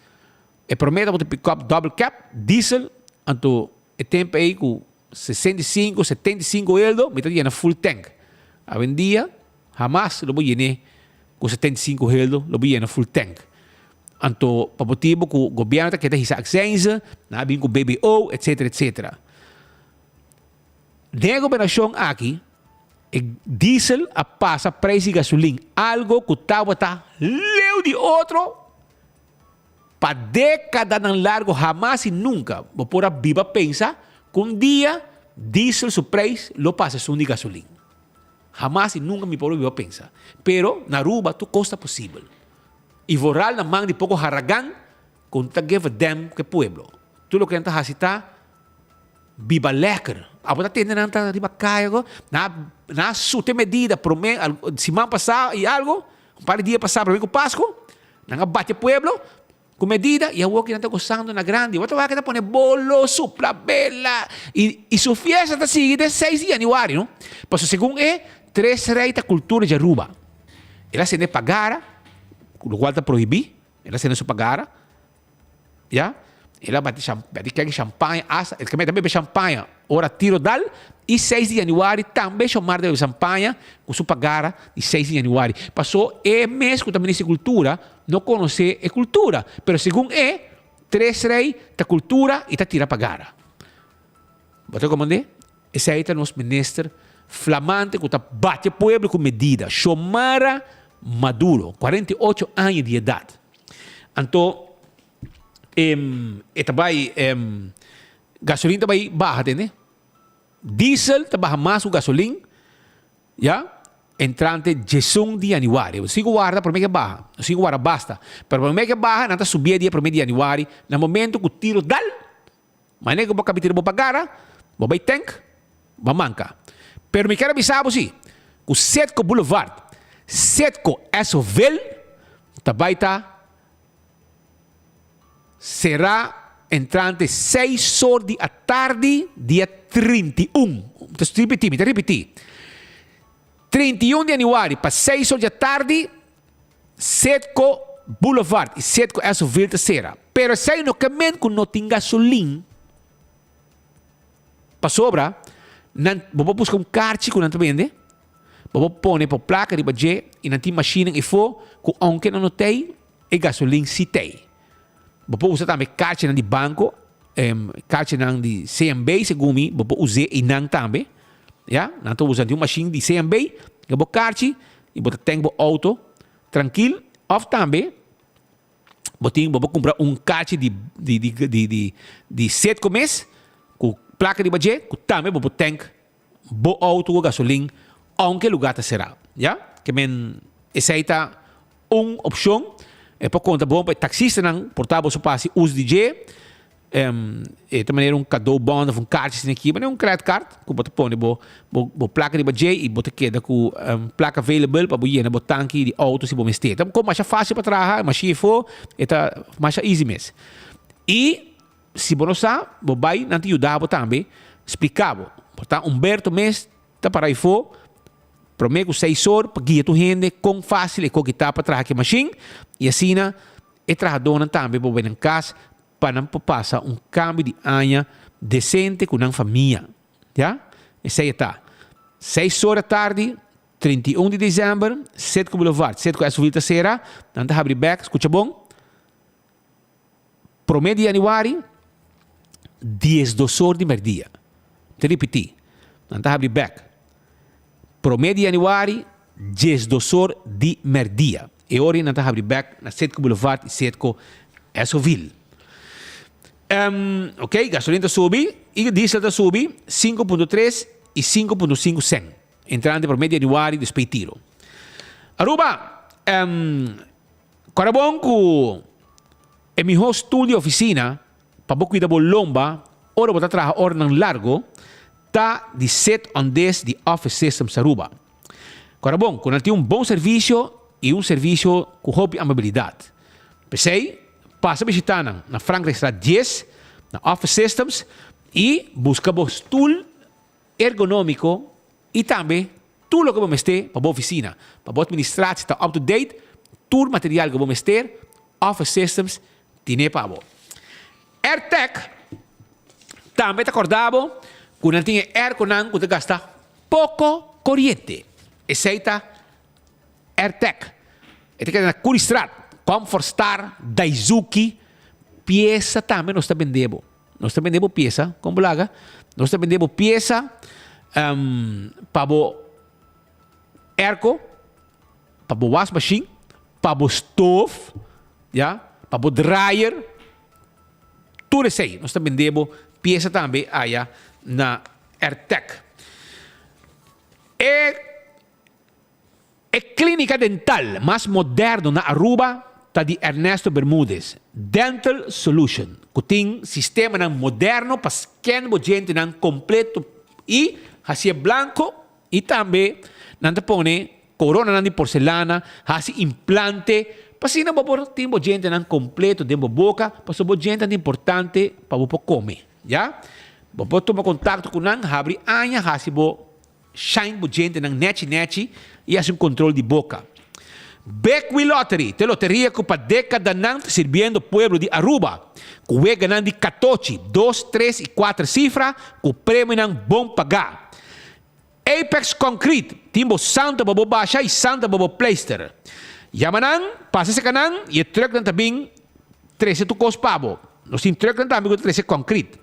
E prometo que pick-up double cap, diesel, então o tempo aí com 65, 75 euros, me está full tank. A vendia, jamás lo vou llenar com 75 euros, lo vou llenar full tank. Então, para o motivo que o governo está querendo essa licença, vem com BBO, etc. Na governação aqui, o diesel a passa preço de gasolina, algo que está leu de outro, para década não largo, jamás e nunca, vou pôr a viva pensar que dia diesel su preço lo passa som de gasolina. Jamás e nunca me pôr a viva pensar. Pero na Aruba, tu costa possível. E voral na mão de pouco haragan, com ta give a damn que pueblo. Tu lo que enta hasita, viva lekker. Abo ta tende nanta riba kaya na sute medida, prome, semana passada e algo, par de dia passado, prome com Páscoa, nanga bate pueblo, com medida, e a que não está gostando na grande. Outra vez que está pondo bolo, supla, bela. E sua fiesta está seguida 6 de januário, não? Porque segundo 3 reis da cultura de Aruba. Ela se ne pagara, o qual está proibido, ela se ne su pagara, já? Ela bate champanhe, ele também bebe champanhe, ora tiro dal, e 6 de januário também chamar de champanhe, com sua pagara, de 6 de januário. Passou mês que também essa cultura, não conhece a cultura, mas segundo 3 reis da cultura e está tira pagara. Você comandante? Esse aí é nosso ministro flamante que está bate pueblo com medida. Xiomara Maduro, 48 anos de idade. Então, gasolina também baixa, né? Diesel também mais que gasolina, já? Entrante 18 de januário. Se guarda, por mim que baixa. Se guarda, basta. Pero por mim que baixa, não está subir dia 1 de januário. No momento que o tiro dal, mas nem que vou capitar, vou pagar, vou vai tank, vou manca. Pero me quero avisar você, o Setco Boulevard, Setco Esoville, também está será entrante 6 horas da tarde, dia 31. Repetir. 31 de januário, para 6 horas da tarde, Setco Boulevard e Setco Esoville será. Pero se no caminho que não tem gasolina, para sobra, vou buscar kart que não vende, vou pôr para placa de budget e não tem máquina e for, que aunque não tem, e gasolina se tem. Vou usar também kart de banco, kart de CMB, segundo mim, vou usar e não também. Ja, não estou usando uma machine de CMB, eu vou kart e vou ter auto, tranquilo, ou também, vou comprar kart de 7 meses, com placa de budget, que também vou ter auto com gasolina, aunque lugar será. Ja, que essa aí está uma opção. É por conta bom para taxista não portável só passe uso DJ de maneira cadeau bom de cartas aqui mas é credit card que você põe bo placa de budget e você queda com placa available para botar na tanque de auto se você mestre então como mais fácil para trabalhar mas se for é mais easy mesmo e se você não sabe você vai não te ajudar também explicar portanto Humberto mês tá para aí for prometo 6 horas para guiar tu gente com fácil e com que tá para trabalhar com a machine e assim é trabalhador também para vir em casa para não passar câmbio de ano decente com a família já esse aí tá 6 horas tarde, 31 de dezembro, Setco Boulevard, Setco Esovil Terceira, dan te abrir back, escucha bom. Promedio de januari, 12 horas de merdia. Te repeti, dan te abrir back. Promedio de januari, 12 horas de merdia. E ora dan te abrir back na Setco Boulevard e Setco Esovil. Ok, gasolina subi e diesel subi 5.3 e 5.5 cent. Entrante promedio de januari de speitiro. Aruba, carabon ku e mi studio oficina para boku da bolomba, ora bota traha ora ng largo, ta di set on this the office system sa Aruba. Carabon, ku nanti bom serviço e serviço com hobby amabilidade. Pensei, passa visitando na Franklin Straat 10, na Office Systems, e busca o stool ergonômico e também tudo o que vamos ter para a oficina. Para a administração está up-to-date, todo o material que vamos ter, Office Systems, tem para você. AirTech, também está acordado, quando tem ar-conang, quando gasta pouco corrente. Aceita AirTech. E tem na Curistrat, Comfort Star, Daisuki, pieza também nós está vendendo. Nós está vendendo pieza, como blaga, nós está vendendo pieza para o airco, para o wash machine, para o stove, yeah, para o dryer, tudo isso aí. Nós está vendendo pieza também aí na AirTech. A clínica dental mais moderna na Aruba está de Ernesto Bermúdez. Dental Solution. Que tem sistema moderno para scan o gente completo e assim branco e também não põe corona de porcelana, assim implante, para assim não tem o gente completo de boca, para o gente é importante para o comer, já? Você toma contato com nang, abre anha, assim shine o gente net e assim controle de boca. Beckwith Lottery, te loteria que para década não servindo o povo de Aruba. Que é ganhando de 14, 2, 3 e 4 cifras, que o prêmio não bom pagar. Apex Concrete, timbo Santa Bobo Baixa e Santa Bobo Pleister. Yamanang, passa se canang, e o truck também 13 tu cos pabo. Nós temos truck também com 13 concrete.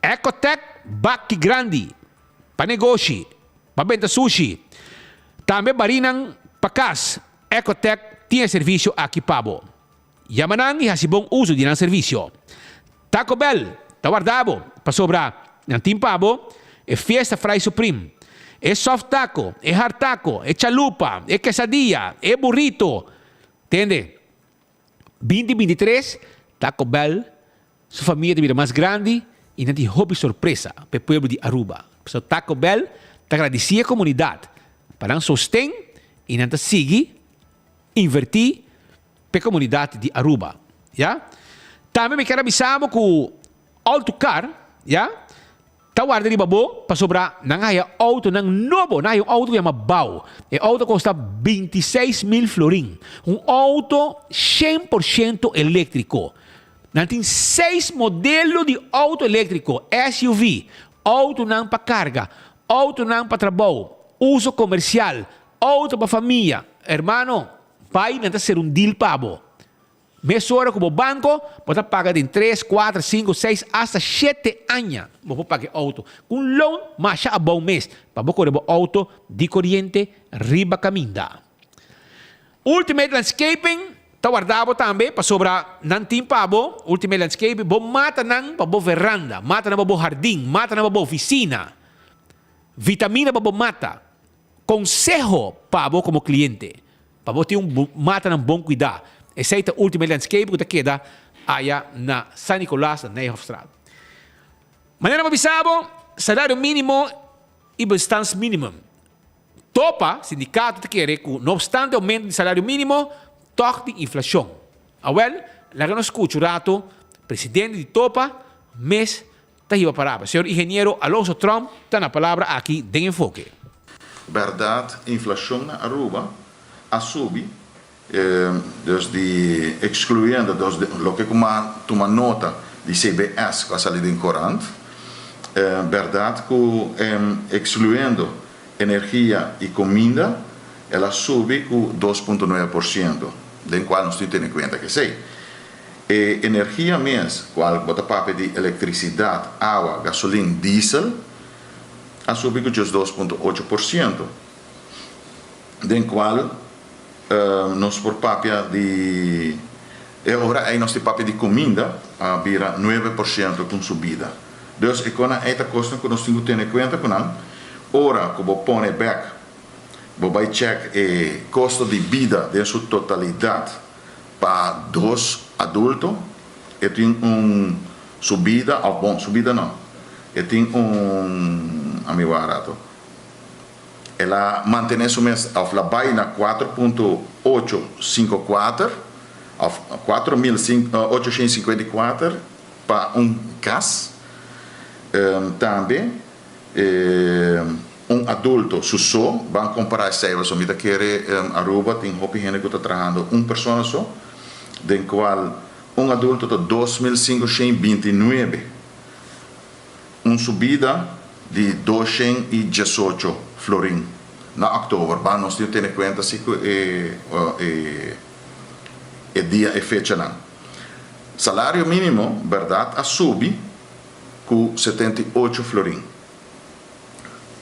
Ecotech, Baki Grande, para negócio, para venda sushi. Também barinang pacas. Ecotech tinha serviço aqui pabo. Yamanang e hasi bom uso de serviço. Taco Bell, tá guardado, para sobrar. Não tem pabo, é Fiesta Fry Supreme. É soft taco, é hard taco, é chalupa, é quesadilla, é burrito. Entende? 2023, Taco Bell, sua família de vida mais grande e não tem hobby surpresa para o povo de Aruba. So, Taco Bell te agradecia a comunidade para não sostém e não te seguir, invertir para a comunidade de Aruba. Yeah? Também me quero avisar que o Autocar, yeah? Tá guarda de babo para sobrar não há auto não novo, não há auto que chama Bau. E auto custa 26,000 florin. Auto 100% elétrico. Não tem 6 modelos de auto elétrico, SUV, auto não para carga, auto não para trabalho, uso comercial, auto para família. Hermano, vai não ser deal pabo. Mesora como banco, pode pagar em 3, 4, 5, 6, hasta 7 anos. Você paga auto. Com loan, mas a bom mês. Para você correr auto de corriente, riba caminda. Ultimate Landscaping, está guardado também para sobrar nantim pabo. Ultimate Landscaping, você mata nan para você veranda, mata na para jardim, mata na para oficina. Vitamina para você mata. Consejo para você como cliente. Para você ter mata na bom cuidado. Essa é a última landscape que queda aí na San Nicolás, na Neyhofstraat. Maneira avisado, salário mínimo e bastante mínimo. Topa, sindicato te quer que, não obstante o aumento do salário mínimo, toque de inflação. Awel, lá que nós escutamos, presidente de Topa, mês, está aí a palavra. Senhor engenheiro Alonso Trump, está na palavra aqui de enfoque. Verdade, inflação na Aruba, a subir. Dus die excluyendo dus lo que toma nota de CBS que ha salido en Corant, verdad que excluyendo energia e comida, ela sobe com 2,9%, do qual nós temos em conta que sei. E energia mesmo, qual bota papo de eletricidade, água, gasolina, diesel, a subir com 2,8%, do qual nós por papo de agora aí nós temos papo de comida, vira 9% com subida. Então, é com esta coisa que nós temos que ter em conta com ela. Ora, como põe back, vai check o custo de vida de sua totalidade para 2 adultos, e tem subida, subida não, e tem amigo barato. Ela mantém isso mesmo, ela vai na 4,854, 4.854 para gás. Também adulto só vai comparar essa se me quer Aruba tem hopi gente que está trabalhando pessoa só, do qual adulto está 2.529, subida de 218 florin na outubro. Nós temos que ter em conta se dia e fecha não. Salário mínimo, verdade, a subir com 78 florin.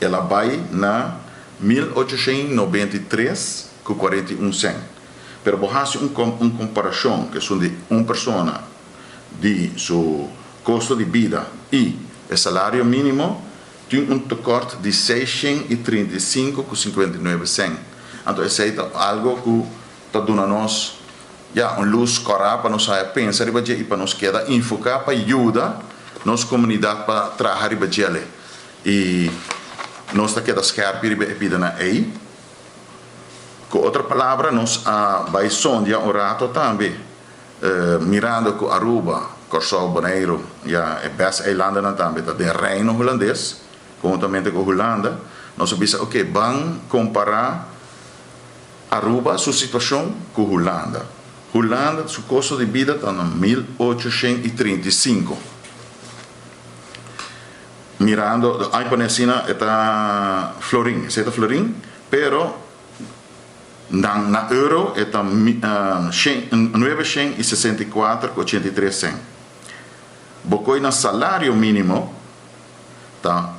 Ela vai na 1.893 com 41 cent. Pero borrasse comparação que são de pessoa de seu custo de vida e o salário mínimo tem corte de 635 com 59 cent. Então esse é algo que está dando nós luz clara para nós pensar e para nós queda enfocar para ajudar nossa comunidade para trabalhar e nós está queda scarpe e pidana aí. Com outra palavra, nós vai sonhar rato também, mirando com Aruba, Corsol, Bonaire, e Best Island também, tem reino holandês, conjuntamente com Holanda, nós sabemos, ok, vamos comparar Aruba, sua situação com Holanda. Holanda, seu custo de vida está em 1.835. Mirando, a Palestina está florin, pero na euro está 964,83 cent. Bocoi na salário mínimo está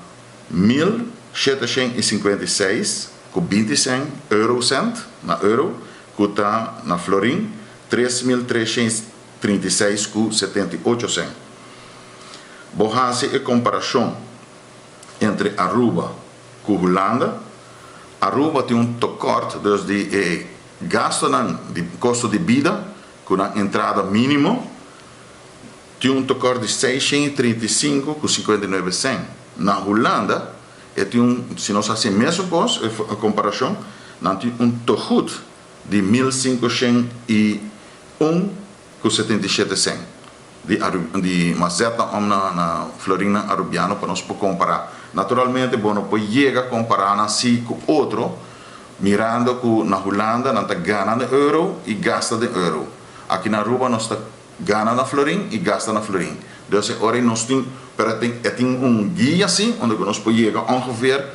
1.756,20 cent na euro, que está na florin 3.336,78 cent. Borrasse a comparação entre Aruba e Holanda. Aruba tem corte de gasto de custo de vida com a entrada mínimo, tem corte de 635,59 cent. Na Holanda, tem se nós fazemos a mesma coisa, a comparação, tem tocut de 1.501,77 cent. De Mazeta na Florina Arubiano para nós comparar. Naturalmente, não pode chegar a comparar assim com outro, mirando que na Holanda nós está ganhando euro e gasta de euro. Aqui na Aruba nós está ganhando na Florin e gasta na Florin. Então, agora nós temos guia assim, onde nós podemos chegar ongeveer,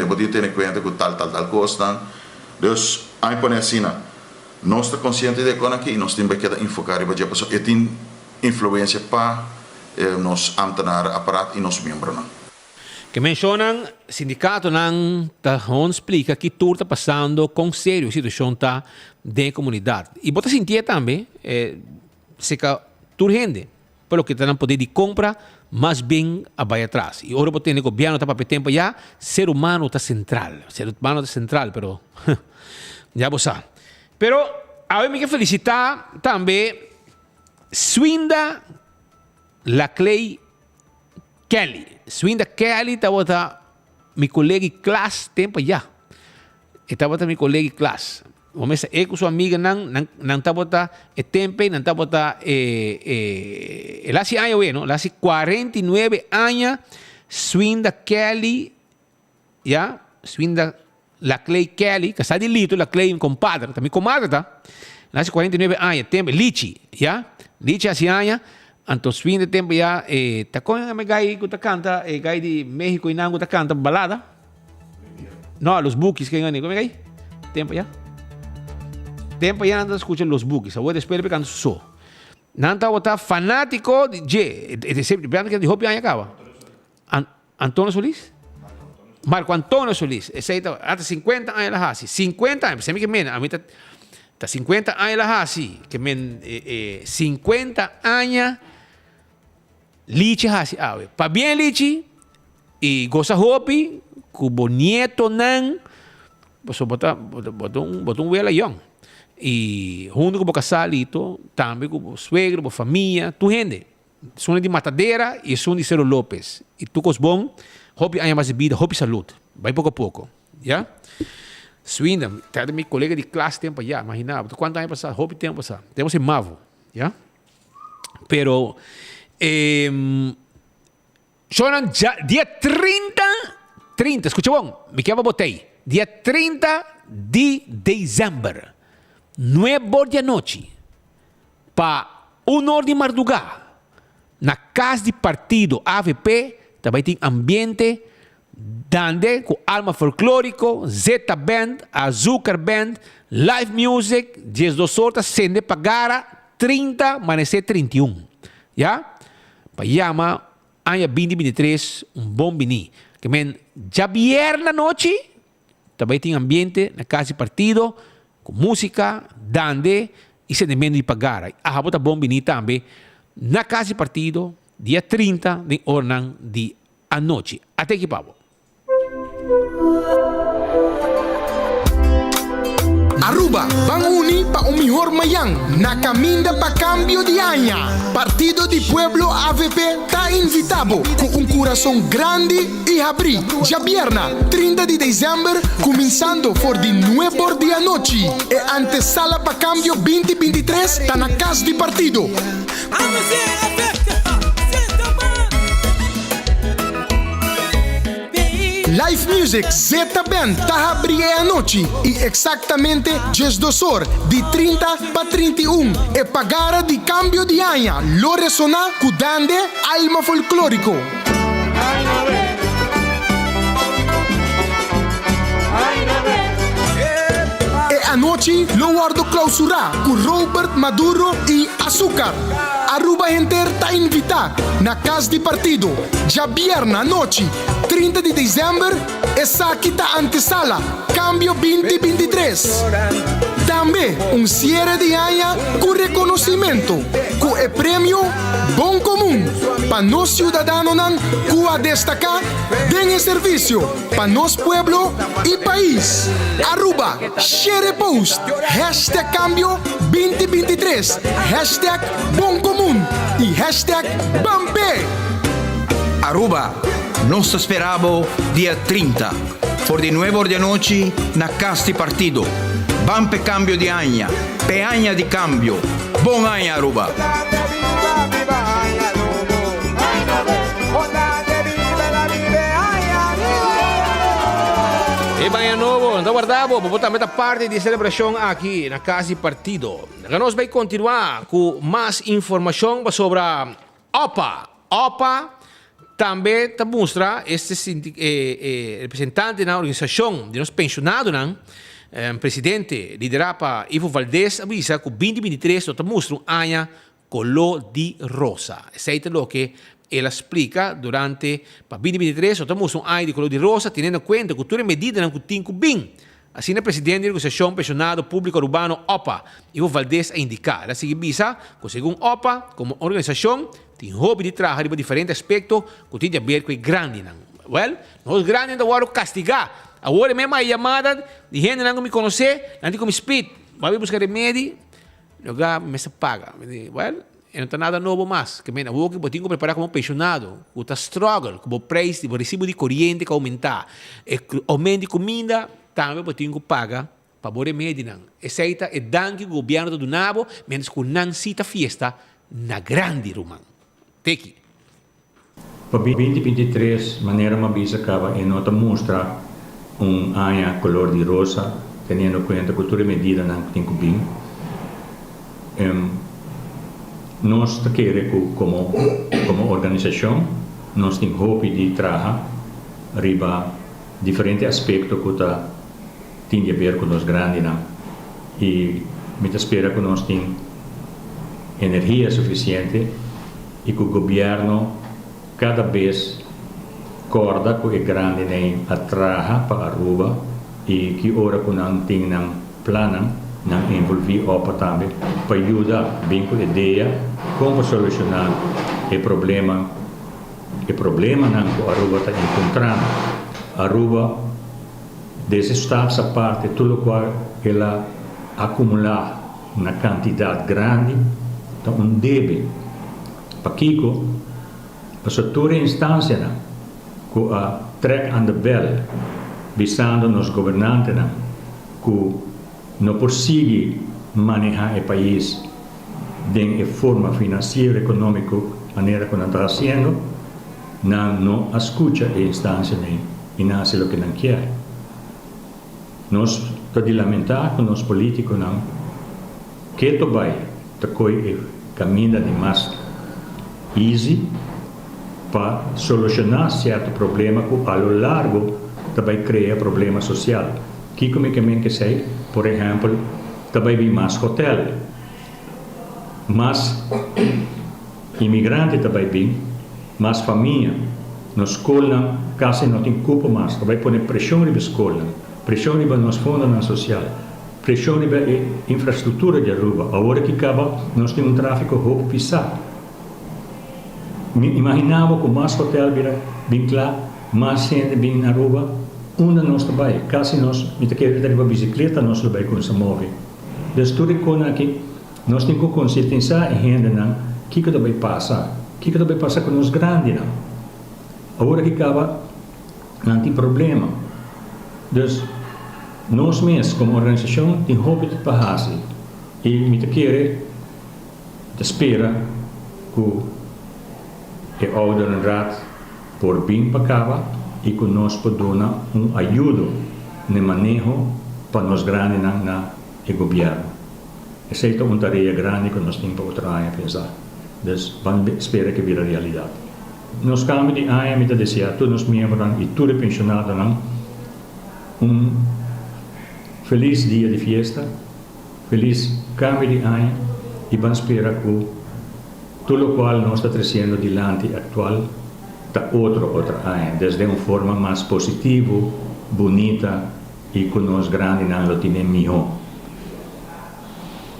pode ter em conta que tal custa. Então, aí põe assim, nós estamos conscientes de que aqui nós temos que enfocar e tem influência para nos ambtenaar aparato e nos membros. Que mencionam sindicato não tá on explica que tudo está passando com sério situação tá de comunidade e bota sentir também se que tudo rende pelo que tem poder de compra mais bem vai atrás e agora botar o governo tá para tempo já ser humano está central pero já você pero a mim me felicitar também Swinda Laclay Kelly. Swinda Kelly estava meu colega de classe tempo já. Estava meu colega de classe. Vamos dizer, com sua amiga não estava tempo, não estava ela se anos, não? Ela se 49 anos. Swinda Kelly, já? Swinda Laclay Kelly, que sai de Lito, Laclay compadre, também comadre, tá? Ela se 49 anos, tempo, Lichi, já? Lichi assim anos. Então, fim de tempo já, tá com a gai que canta, gai de México e não canta balada. No, los bookies que ganham. Como é que é? Tempo já? Tempo já não escuta los bookies. Eu vou esperar porque não sou. Não está fanático de sempre que Hopi aí acaba. Antônio Solis? Marco Antônio Solis. Esse aí tá 50 anos lá assim. 50 anos, sempre que mena, a mim tá 50 anos lá assim, que men 50 anos liche assim, pa bien liche e gosta Hopi, cubo nieto nan, você bota vela young. E junto com o casalito, também com o suegro, com a família, tu gente. São de Matadeira e são de Cerro Lopes. E tu cos bom, Hopi ainda mais vida, Hopi saúde. Vai pouco a pouco. Já? Swinda, tá meu colega de classe tempo já, imagina, quanto anos passar, Hopi tempo passar. Temos em Mavo, já? Pero choram dia 30, escucha bom, me quero botei. Dia 30 de dezembro. 9 da noite, para 1 hora de madrugada, na casa de partido AVP, também tem ambiente, dande com alma folclórico, Zeta Band, Azúcar Band, live music, 12 horas, sende pagar 30, amanhecer 31. Já? Para chama, ano 2023, bom bini. Que men, já viernes na noite, também tem ambiente na casa de partido, com música, dande e sentimento de pagar. A bota bom bini também na casa de partido, dia 30 de hora de a noite. Até que pavo. Aruba, van uni pa o mejor mayang na caminda pa cambio de año. Partido de Pueblo AVP está invitado con un corazón grande y abrí. Ya viernes, 30 de diciembre, comenzando por de 9 de la noche. E antesala pa cambio 2023 está na casa de partido. Live Music Zeta Band está abrindo a noite e exatamente 12 horas de 30 para 31 e pagara de cambio de año lo resona com dande alma folclórico. E a noite lo guardo clausura com Robert Maduro e Azúcar. Aruba Enter está invitada na casa de partido. Já viernes à noite, 30 de dezembro, essa aqui está antesala, cambio 2023. Também cierre de año com reconhecimento, com o prêmio Bom Comum, para nós cidadãos que a destacar den serviço para nosso pueblo e país. Aruba, share post, hashtag cambio 2023, hashtag Bom Comum e hashtag Bambe. Aruba, nós esperamos dia 30, por de 9 da noite na casa de partido. Bampe cambio de año, pe año de cambio. Bom año, Aruba. E bem novo, então guardavo, vou botar a parte de celebração aqui na casa de partido. Nós vamos continuar com mais informação sobre a OPA. OPA também mostra este representante da organização de nós pensionados, presidente liderado Ivo Valdés, avisa que 2023 mostra ano color de rosa. Esse é o que ela explica durante 2023, estamos um ano de color de rosa, tendo em conta que todas as medidas que tem bem. Assim, o presidente da Organização Pensionado Público Urbano, OPA, Ivo Valdés, a indicar. Ela sigue visa que, segundo OPA, como organização, tem hobby de trabalhar em diferentes aspectos que tem a ver com o grande. Well, nós grandes não vamos castigar. Agora mesmo a chamada de gente que me conhece, não tem como speed. Vai buscar remédio, lugar me se paga. Well, não está nada novo mais. Que eu vou que preparar como pensionado, que está struggle, como o preço, o recibo de corrente que aumentar, o aumento de comida, também eu tenho que pagar para o remédio. Esse é dan que o governo do Nabo, menos que não cita festa na grande Romã. Teki. Para 2023, maneira uma visa acaba e nota mostra ano color de rosa, tendo em conta a cultura medida não tem que bem. Nós queremos como organização, nós temos hope de trabalhar riba diferentes aspectos que tem a ver com os grandes. E me espera que nós tenhamos energia suficiente e que o governo cada vez corda que é grande nem atraja para Aruba e que ora que não tem plano não envolver OPA também para ajudar bem com a ideia como solucionar o problema não que Aruba está encontrando. Aruba desse estado essa parte tudo qual ela acumular uma quantidade grande então deve para Kiko para toda instância que a trek aan de bel visando nos governantes que não consegue manejar o país de forma financeira e econômica maneira que não está fazendo não escuta a instância e não faz o que não quer. Nós estamos lamentar que os políticos não que vai o caminho de mais easy para solucionar certo problema que ao largo também cria problema social. Que que sei, por exemplo, também vi mais hotel, mais imigrante também vi, mais família. Na escola quase não tem culpa mais, também põe pressão na escola, pressão nos fundos social, pressão na infraestrutura de Aruba. Agora que acaba, nós temos tráfego roubo pisar. Imaginava que mais hotel bem claro, mais gente bem na Aruba, onde nós também, caso nós, me quer ter uma bicicleta, nós também com essa móvel. Então, tudo aqui, nós temos que conscientizar a gente, que também passa, que também passa com os grandes, agora que acaba, não tem problema. Então, nós mesmos, como organização, temos hobby para fazer. E me quer, espera que o ouderenraad por bem para cá e que nós podemos ajuda no manejo para nós grandes no governo. Essa é uma tarefa grande que nós temos para pensar. Então, vamos esperar que vire realidade. Nós caminhamos de ano, me desejar todos os membros e todos os pensionados feliz dia de festa, feliz cambio de ano e vamos esperar que tudo o qual nós estamos trazendo adiante atual está outra ano, desde uma forma mais positiva, bonita e que nós grandes não lo temos melhor.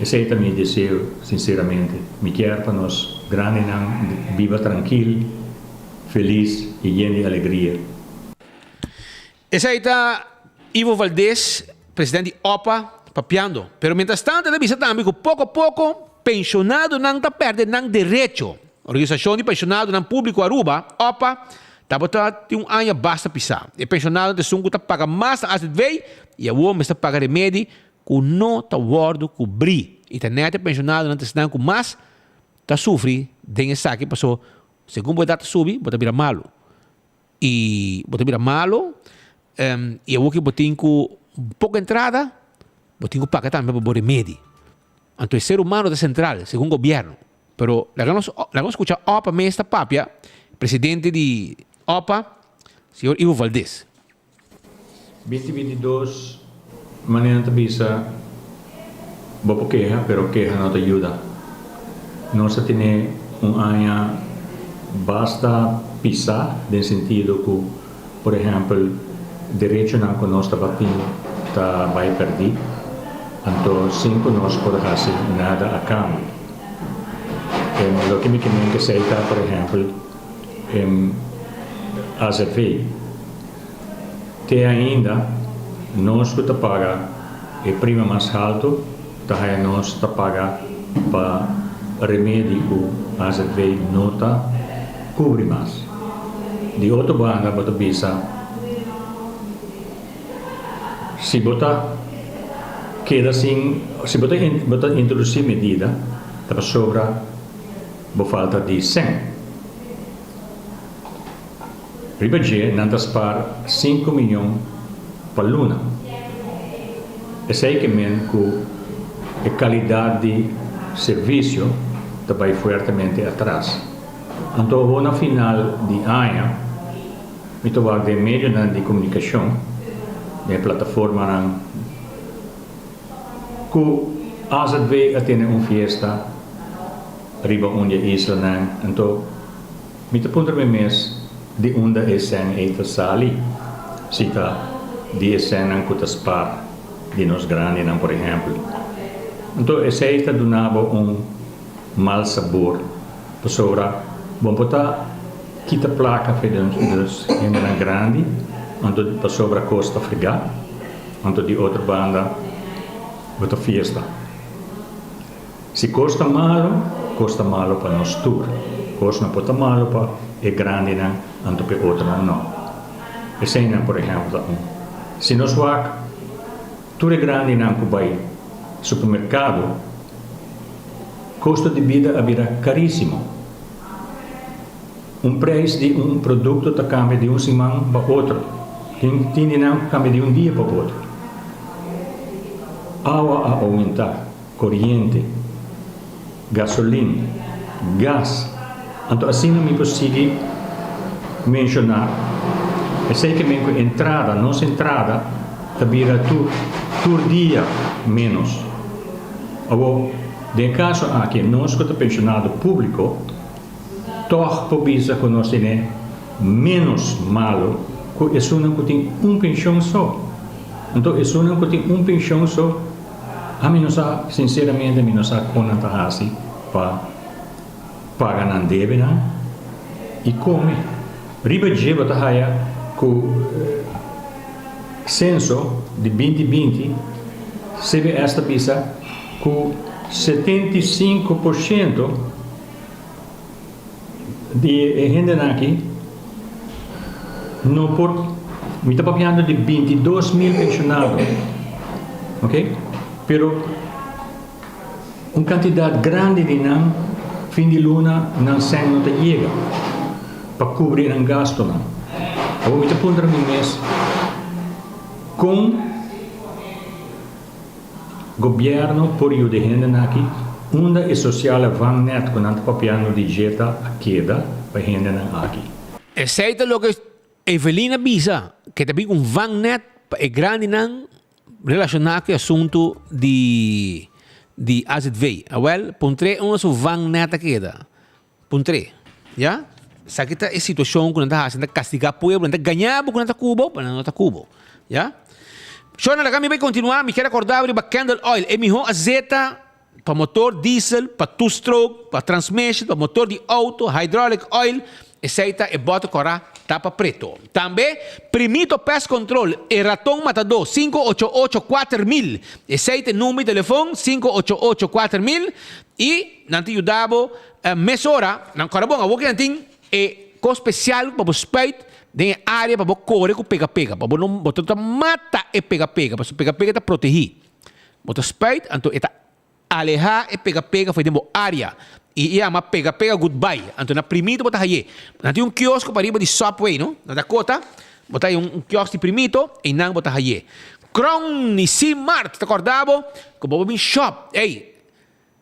Esse é o meu desejo, sinceramente. Me quero para nós grandes não viva tranquilo, feliz e lleno de alegria. Esse aí está Ivo Valdés, presidente OPA, papiando. Pero mientras tanto, ele avisa também que pouco a pouco pensionado não está perdendo direito. Organização de pensionado não público Aruba, OPA, tem um ano basta pisar. E pensionado de sungo está paga mais às vezes e a homem está paga remédio que não está guardo cobrir. Internet pensionado não está com mais está sofre de essa que passou. Segundo a data subir, bota virar malo. E bota virar malo e eu que botinho com pouca entrada, botinho paga também para o remédio. Então, o ser humano é central, segundo o governo. Pero, vamos escuchar OPA Mesta Papia, presidente de OPA, senhor Ivo Valdés. 2022, maneira de bisa, boa queja, pero queja não te ajuda. Nós temos ano basta pisar, no sentido que, por exemplo, direito não que nós vai perder. Então, sem que nós podemos fazer nada a cambio. O que me quer dizer, por exemplo, a CFE, tem ainda, nós que paga o prêmio mais alto, nós paga para remédio que a CFE não cobre mais. De outra banda, você pensa, se botar queda assim, se botar introduzir medida, para sobra por falta de 100. Ribadje não dispara 5 milhões para luna. Esse é que a qualidade de serviço também fortemente atrás. Então, no final de ano, mito wag de medio de comunicação, de plataforma ku as we atene fiesta riba onde isla então mito punter mes de onda esen eta sali sita de esen ku taspar de nos grande por exemplo. Então essa eta donava mal sabor pessoa bom botar kita placa dos em grande então pessoa costa frigar então de outra banda bota fiesta se costa malo para nós tour costa não malo para é grande não então para outra não essa é por exemplo se nós vamos tour é grande não que vai supermercado custo de vida é caríssimo preço de produto está cambia de semana para outro tem não cambia de dia para outro água a aumentar corrente gasolina gás então assim não me consigo mencionar eu sei que minha entrada nossa entrada vira por dia menos agora de caso aqui nós que pensionado público toch pobisa que nós temos menos malo que é só que tem pensão só então é só que tem pensão só a mim não sabe sinceramente a mim não sabe como está assim para pagar não deve não e come riba de bota haia com censo de 2020 se vê esta pisa com 75% de gente aqui não por me está falando de 22 mil pensionados ok pero uma quantidade grande de não fim de luna não sem não te chega para cobrir um gasto não eu me está pondo no mês com governo por eu de gente aqui onda e social van net con tanto papiano di jeta a queda para gente aqui. Exceto lo que Evelina bisa que também van net é grande não relacionado com o assunto de AZV. Well, pontre so van net a queda. Pontre, ya? Sa kita é situação que nós está castigar pueblo, nós ganhar porque nós está cubo, para nós está cubo, ya? Shona la kami vai continuar, me quero acordar de Candle Oil, é melhor a zeta para motor diesel, para two-stroke, para transmission, para motor de auto, hydraulic oil, aceita e bota corá tapa preto. Também, Primito Pest Control e Ratão Matador 588-4000. Aceita número de telefone 588-4000 e nanti ajudavo mesora, não carabong, a que nanti e co especial para os peitos de área para correr com pega-pega, para não botar mata e pega-pega, para o pega-pega está protegido. Botar spade, então está alejar e pega-pega foi dentro área. E ia ma pega-pega goodbye. Então na primito botar aí. Nanti quiosco para riba de Subway, no? Na Dakota, botar aí quiosco de primito e não botar aí. Crown e C-Mart, tá acordado? Como bom shop. Ei,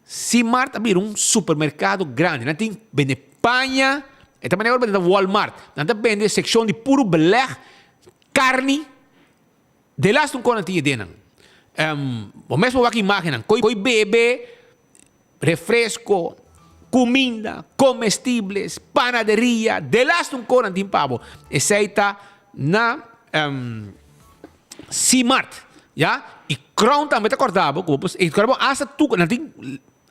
C-Mart abrir supermercado grande. Nanti vende panha. E também agora vende Walmart. Nanti vende seção de puro beleg, carne. De last um coisa tinha dentro. O mesmo aqui imagina, coi bebê, refresco, comida, comestíveis, panaderia, de last um coisa tinha pavo. Aceita na C-Mart, já? E Crown também tá acordado, e Crown asa tu, nanti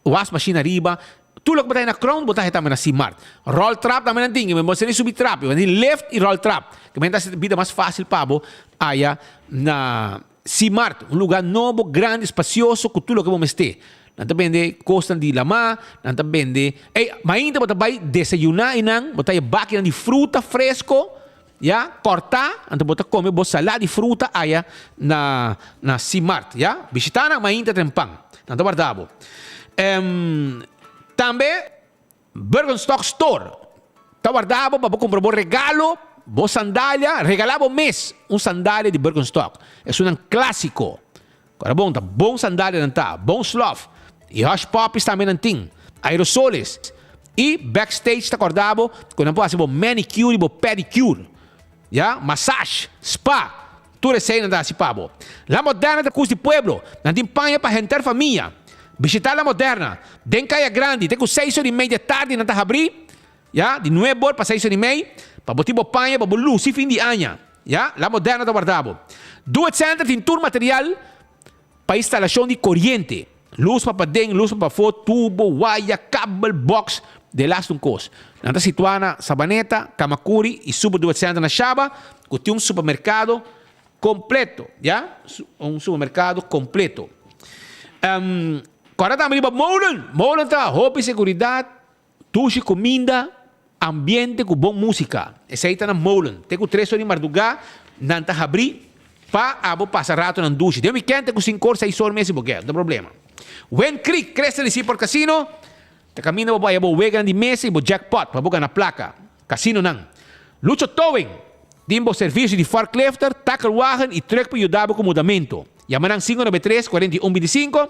was machine arriba. Tu lo que botar na Crown, botar também na C-Mart. Roll trap também não tem, mas você nem subir trap, você left e roll trap. Que vai dar a vida mais fácil para aí na C-Mart, lugar novo, grande, espacioso, com tudo que vamos ter. Não vende costa de lama, não vende. Mas ainda você vai desayunar e não, botar a máquina de fruta fresco, já, cortar, então você come salada de fruta aí na C-Mart, já. Visitar, mas ainda tem pão. Não está guardado. Também, Birkenstock Store. Está guardado para comprar um regalo, boa sandália. Regalava um mês sandália de Birkenstock. É um clássico. Agora, bom sandália não está. Bom sloth. E Hush Puppies também não tem. Aerosoles. E backstage está guardado quando pode fazer manicure e pedicure. ya, massage, spa, tu recém na si pabo. La Moderna da Cus de Pueblo, na dimpanha para rentar família. Visitar La Moderna, den Caia Grande, tem com 6h30 da tarde na abrir, ya, de 9 para 6h30, para botar panha, para luz e fim de ano, ya, La Moderna da guardabo. Duet Center tem todo material para instalação de corrente. Luz para den, luz para foto, tubo, wire, cable, box, de last um cos. Nanta situada Sabaneta, Kamakuri e subo do centro na Chaba, que tem supermercado completo, já? Supermercado completo. Agora também para Molen tá roupa e segurança, tuxe comida, ambiente com boa música. Esse aí tá na Molen. Tem com 3 horas de madrugada, nanta abrir, para passar rato na duche. Deu me quente com 5 horas, 6 horas mesmo, porque não tem problema. When Creek cresce ali por casino, te camina para o vegan de mesa e o jackpot para boca na placa. Casino não. Lucho Towing, dimbo serviço de forklifter, tacklewagen e truck para ajudar com mudamento. Llamarán 593-4125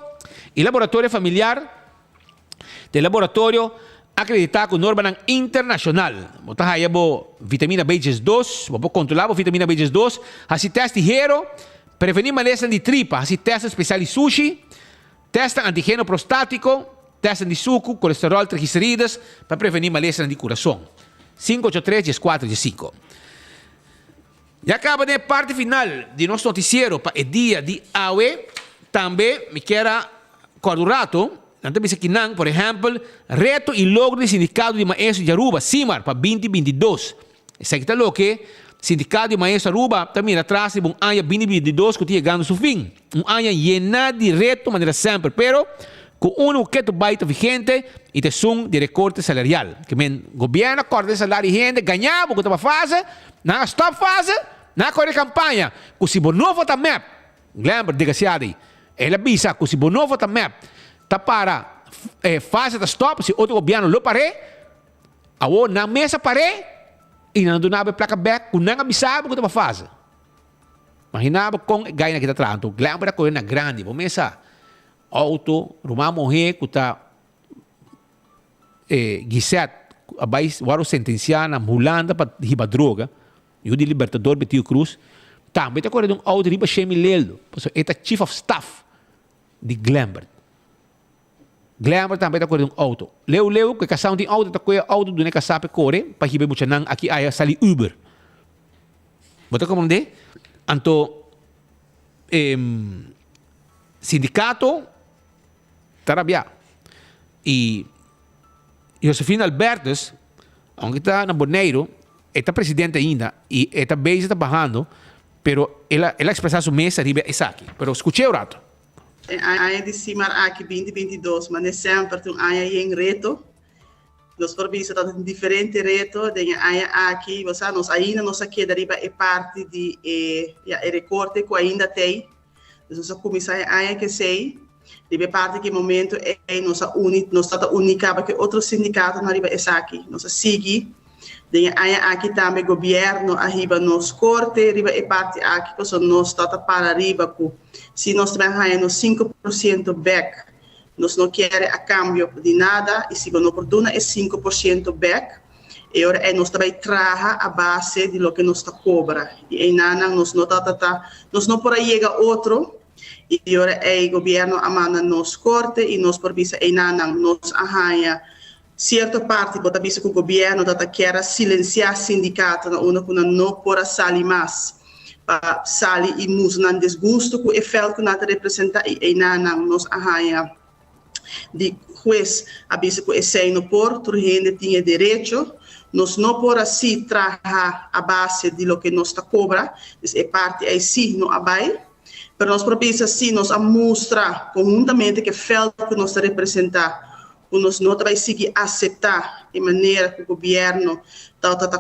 e laboratório familiar de laboratório acreditado com norma internacional. Botar aí vitamina B2, vou controlar a vitamina B2, assim teste ligero, prevenir maleza de tripa, assim teste especial de sushi, testa antígeno prostático, testa de suco, colesterol, triglicérides, para prevenir maleza de coração. 583-14-5. E acaba de parte final de nosso noticiero para o dia de hoje. Também me quero coordenato, antes de que não, por exemplo, reto e logro do Sindicato de Maestros de Aruba, CIMAR, para 2022. Isso aqui está louco, Sindicato de Maestros de Aruba também atrás de um ano 2022 que está chegando ao seu fim. Um ano lleno de reto, maneira sempre, pero com um que baita vigente e te sum de recorte salarial. Que o governo corta o salário gente, ganhava o que estava fazendo, na stop fase, na corre campanha, que se não vota MEP, lembra, desgraçado, ela avisa que se não vota MEP, tá para fase da stop, se outro governo lo pare, a na mesa pare, e não donava placa back, que não avisava o que estava fazendo. Imaginava com ganha que está atrás, então lembra que era grande, vamos mesa, auto, rumah morrer, que está guisat, abaixo, o sentenciado na Mulanda para riba droga, e o de Libertador Betil Cruz, também está correndo um auto riba Chemilelo, é chief of staff de Glambert. Glambert também está correndo um auto. Leu, que a tem auto, está correndo auto do Neca Sape corre, para riba muito não, aqui aí sali Uber. Você compreende? Então, sindicato, tarabia. E Josefina Albertos, onde está na Boneiro, está presidente ainda, e está bem trabalhando, pero ela expressa sua mesa riba essa aqui. Pero escutei o rato. Ano de CIMAR aqui 2022, mas sempre tem ano em reto. Nós provisamos tanto diferente reto, tem ano aqui, nós ainda não aqui riba é parte de recorte que ainda tem. Nós começamos ano que sei. Riba parte que momento é nossa única, porque outro sindicato na riba essa aqui, nós sigue. Tem aqui também governo arriba nos corte, riba é parte aqui que nós estamos para arriba, se nós trabalhamos 5% back, nós não queremos a câmbio de nada, e se não oportuna é 5% back, e agora é nós também trabalhar a base de lo que nós cobra, e aí nós não por aí chega outro, e agora é o governo amanda nos corte, e nós por isso aí nós arranha certa parte, bota visto que o governo quer silenciar o sindicato, não por sair mais, para sair e nos não desgosto que o efeito que nós representa e não nos arranha de juiz, a visto que esse não por, tu gente tinha direito, nós não por assim trabalhar a base de lo que nós cobra, é parte aí sim não abai, mas nós propício assim nós a mostrar conjuntamente que efeito que nós representa nós não vai seguir aceitar de maneira que o governo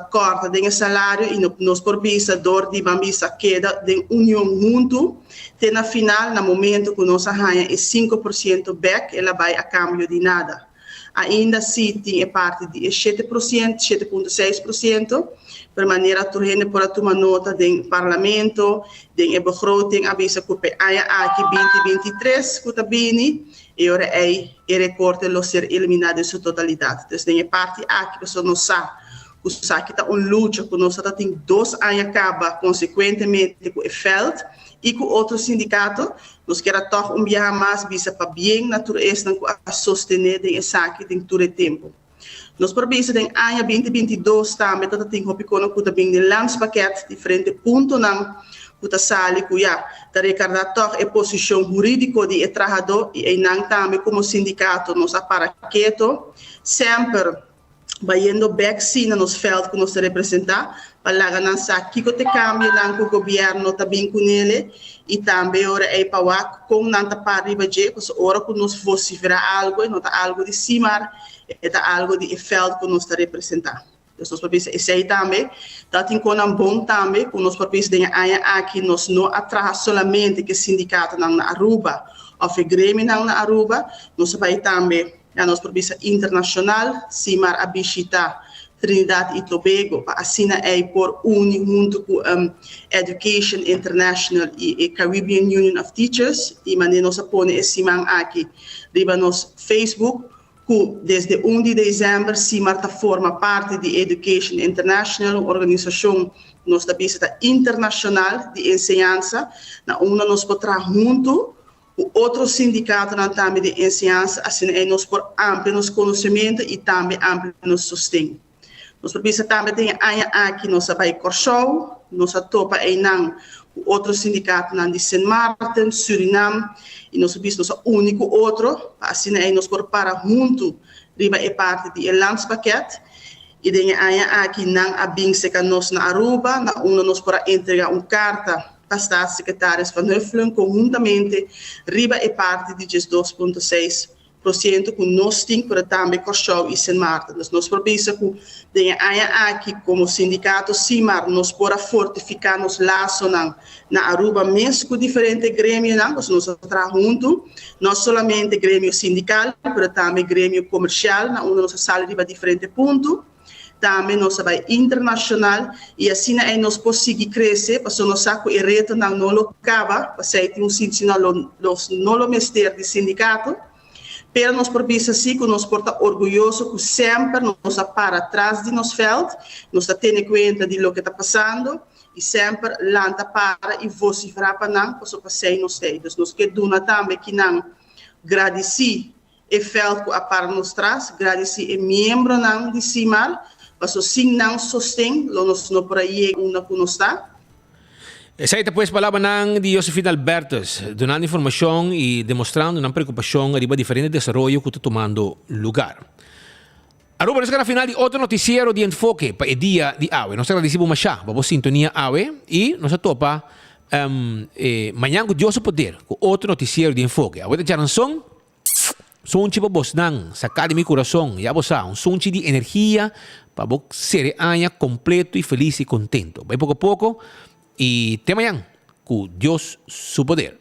corta o salário e nós por visa dor de bambisa queda de união junto, até na final, no momento que nós arranha é 5% back, ela vai a câmbio de nada. Ainda assim, tem parte de 7%, 7,6%, de maneira que a gente pode tomar nota do parlamento, do begroting, avisa que aqui 2023, que está bem, e agora é recorte lo ser eliminado em sua totalidade. Então, tem parte aqui que você não sabe usar que tá luta, que nós tem 2 anos acaba consequentemente com o FELT e com outro sindicato, nós queremos toch viajar mais visa para bem natureza a sostener den saque den todo tempo. Nós previsamos em ano 2022 também tem hopicona que também de landspaket diferente ponto não puta sali cuya da recordar toch a posição jurídica de trabalhador e não também como sindicato nos aparaqueto sempre vayendo back sim nos feld que nos representa para ganhar que te cambia lá com o governo também com ele e também ora é para com nanta para riba je pues ora que nos vocifera algo e nota algo de cima é algo de feld que nos representa. Nós papéis esse aí também tá tem com um bom também com nos papéis de aqui nos não atrás somente que sindicato na Aruba ou o grêmio na Aruba nós vai também a nossa província internacional, CIMAR a visita Trinidad e Tobago, para assinar por junto com Education International e Caribbean Union of Teachers, e maneira nós põe esse man aqui, riba nos Facebook, que desde 1 de dezembro CIMAR forma parte de Education International, organização nossa visita internacional de ensinança, na uma nós podemos junto o outro sindicato também de ensinança, assim nós por amplo nos conhecimento e também amplo nos sustento. Nós precisamos também tem aqui nós vai Corsou, nós topa não o outro sindicato de Saint Martin, Suriname e nós precisamos o único outro, assim nós por para junto riba é parte de landspaket e tem aqui não a binseca nós na Aruba, na uma nós por entregar carta para Staatssecretários Van Huffelen, conjuntamente, riba é parte de 2,6% com nós temos para também Corsou e Saint Martin. Nós precisamos que aqui como sindicato CIMAR nós para fortificar nos laços na Aruba mesmo com diferentes grêmios, nós trabalhamos junto, não somente grêmio sindical, mas também grêmio comercial, na onde nós saímos riba diferentes pontos. Também nós vai internacional e assim aí nós conseguimos crescer, porque nós saco e reto não lo acaba, porque tem sentido não lo mester de sindicato, pero nós precisamos assim que nós porta orgulhoso que sempre nós para atrás de nos feld, nós tendo conta de lo que está passando e sempre lanta para e vociferar para não, porque passei nos teitos. Nós que duna também que não agradecer e feld que a para nos traz, agradecer e membro não de CIMAR. Paso sin nang sostén, lo nos no por aí una kunosta. Essa ita pues palavra ng di Josefina Albertos, donando informação e demonstrando uma preocupação arriba diferente desarrollo que está tomando lugar. Aruba, nós na final de outro noticiero de enfoque para o dia de AWE. Nós agradecemos mais já, vamos sintonia AWE e nós topa manhã com Deus o poder, com outro noticiero de enfoque. AWE de Jaranson, sunchi pa bos nang sacar de mi coração, ya bosa, sunchi de energia para vos ser año completo y feliz y contento. Vai poco a poco y te mañana con Dios su poder.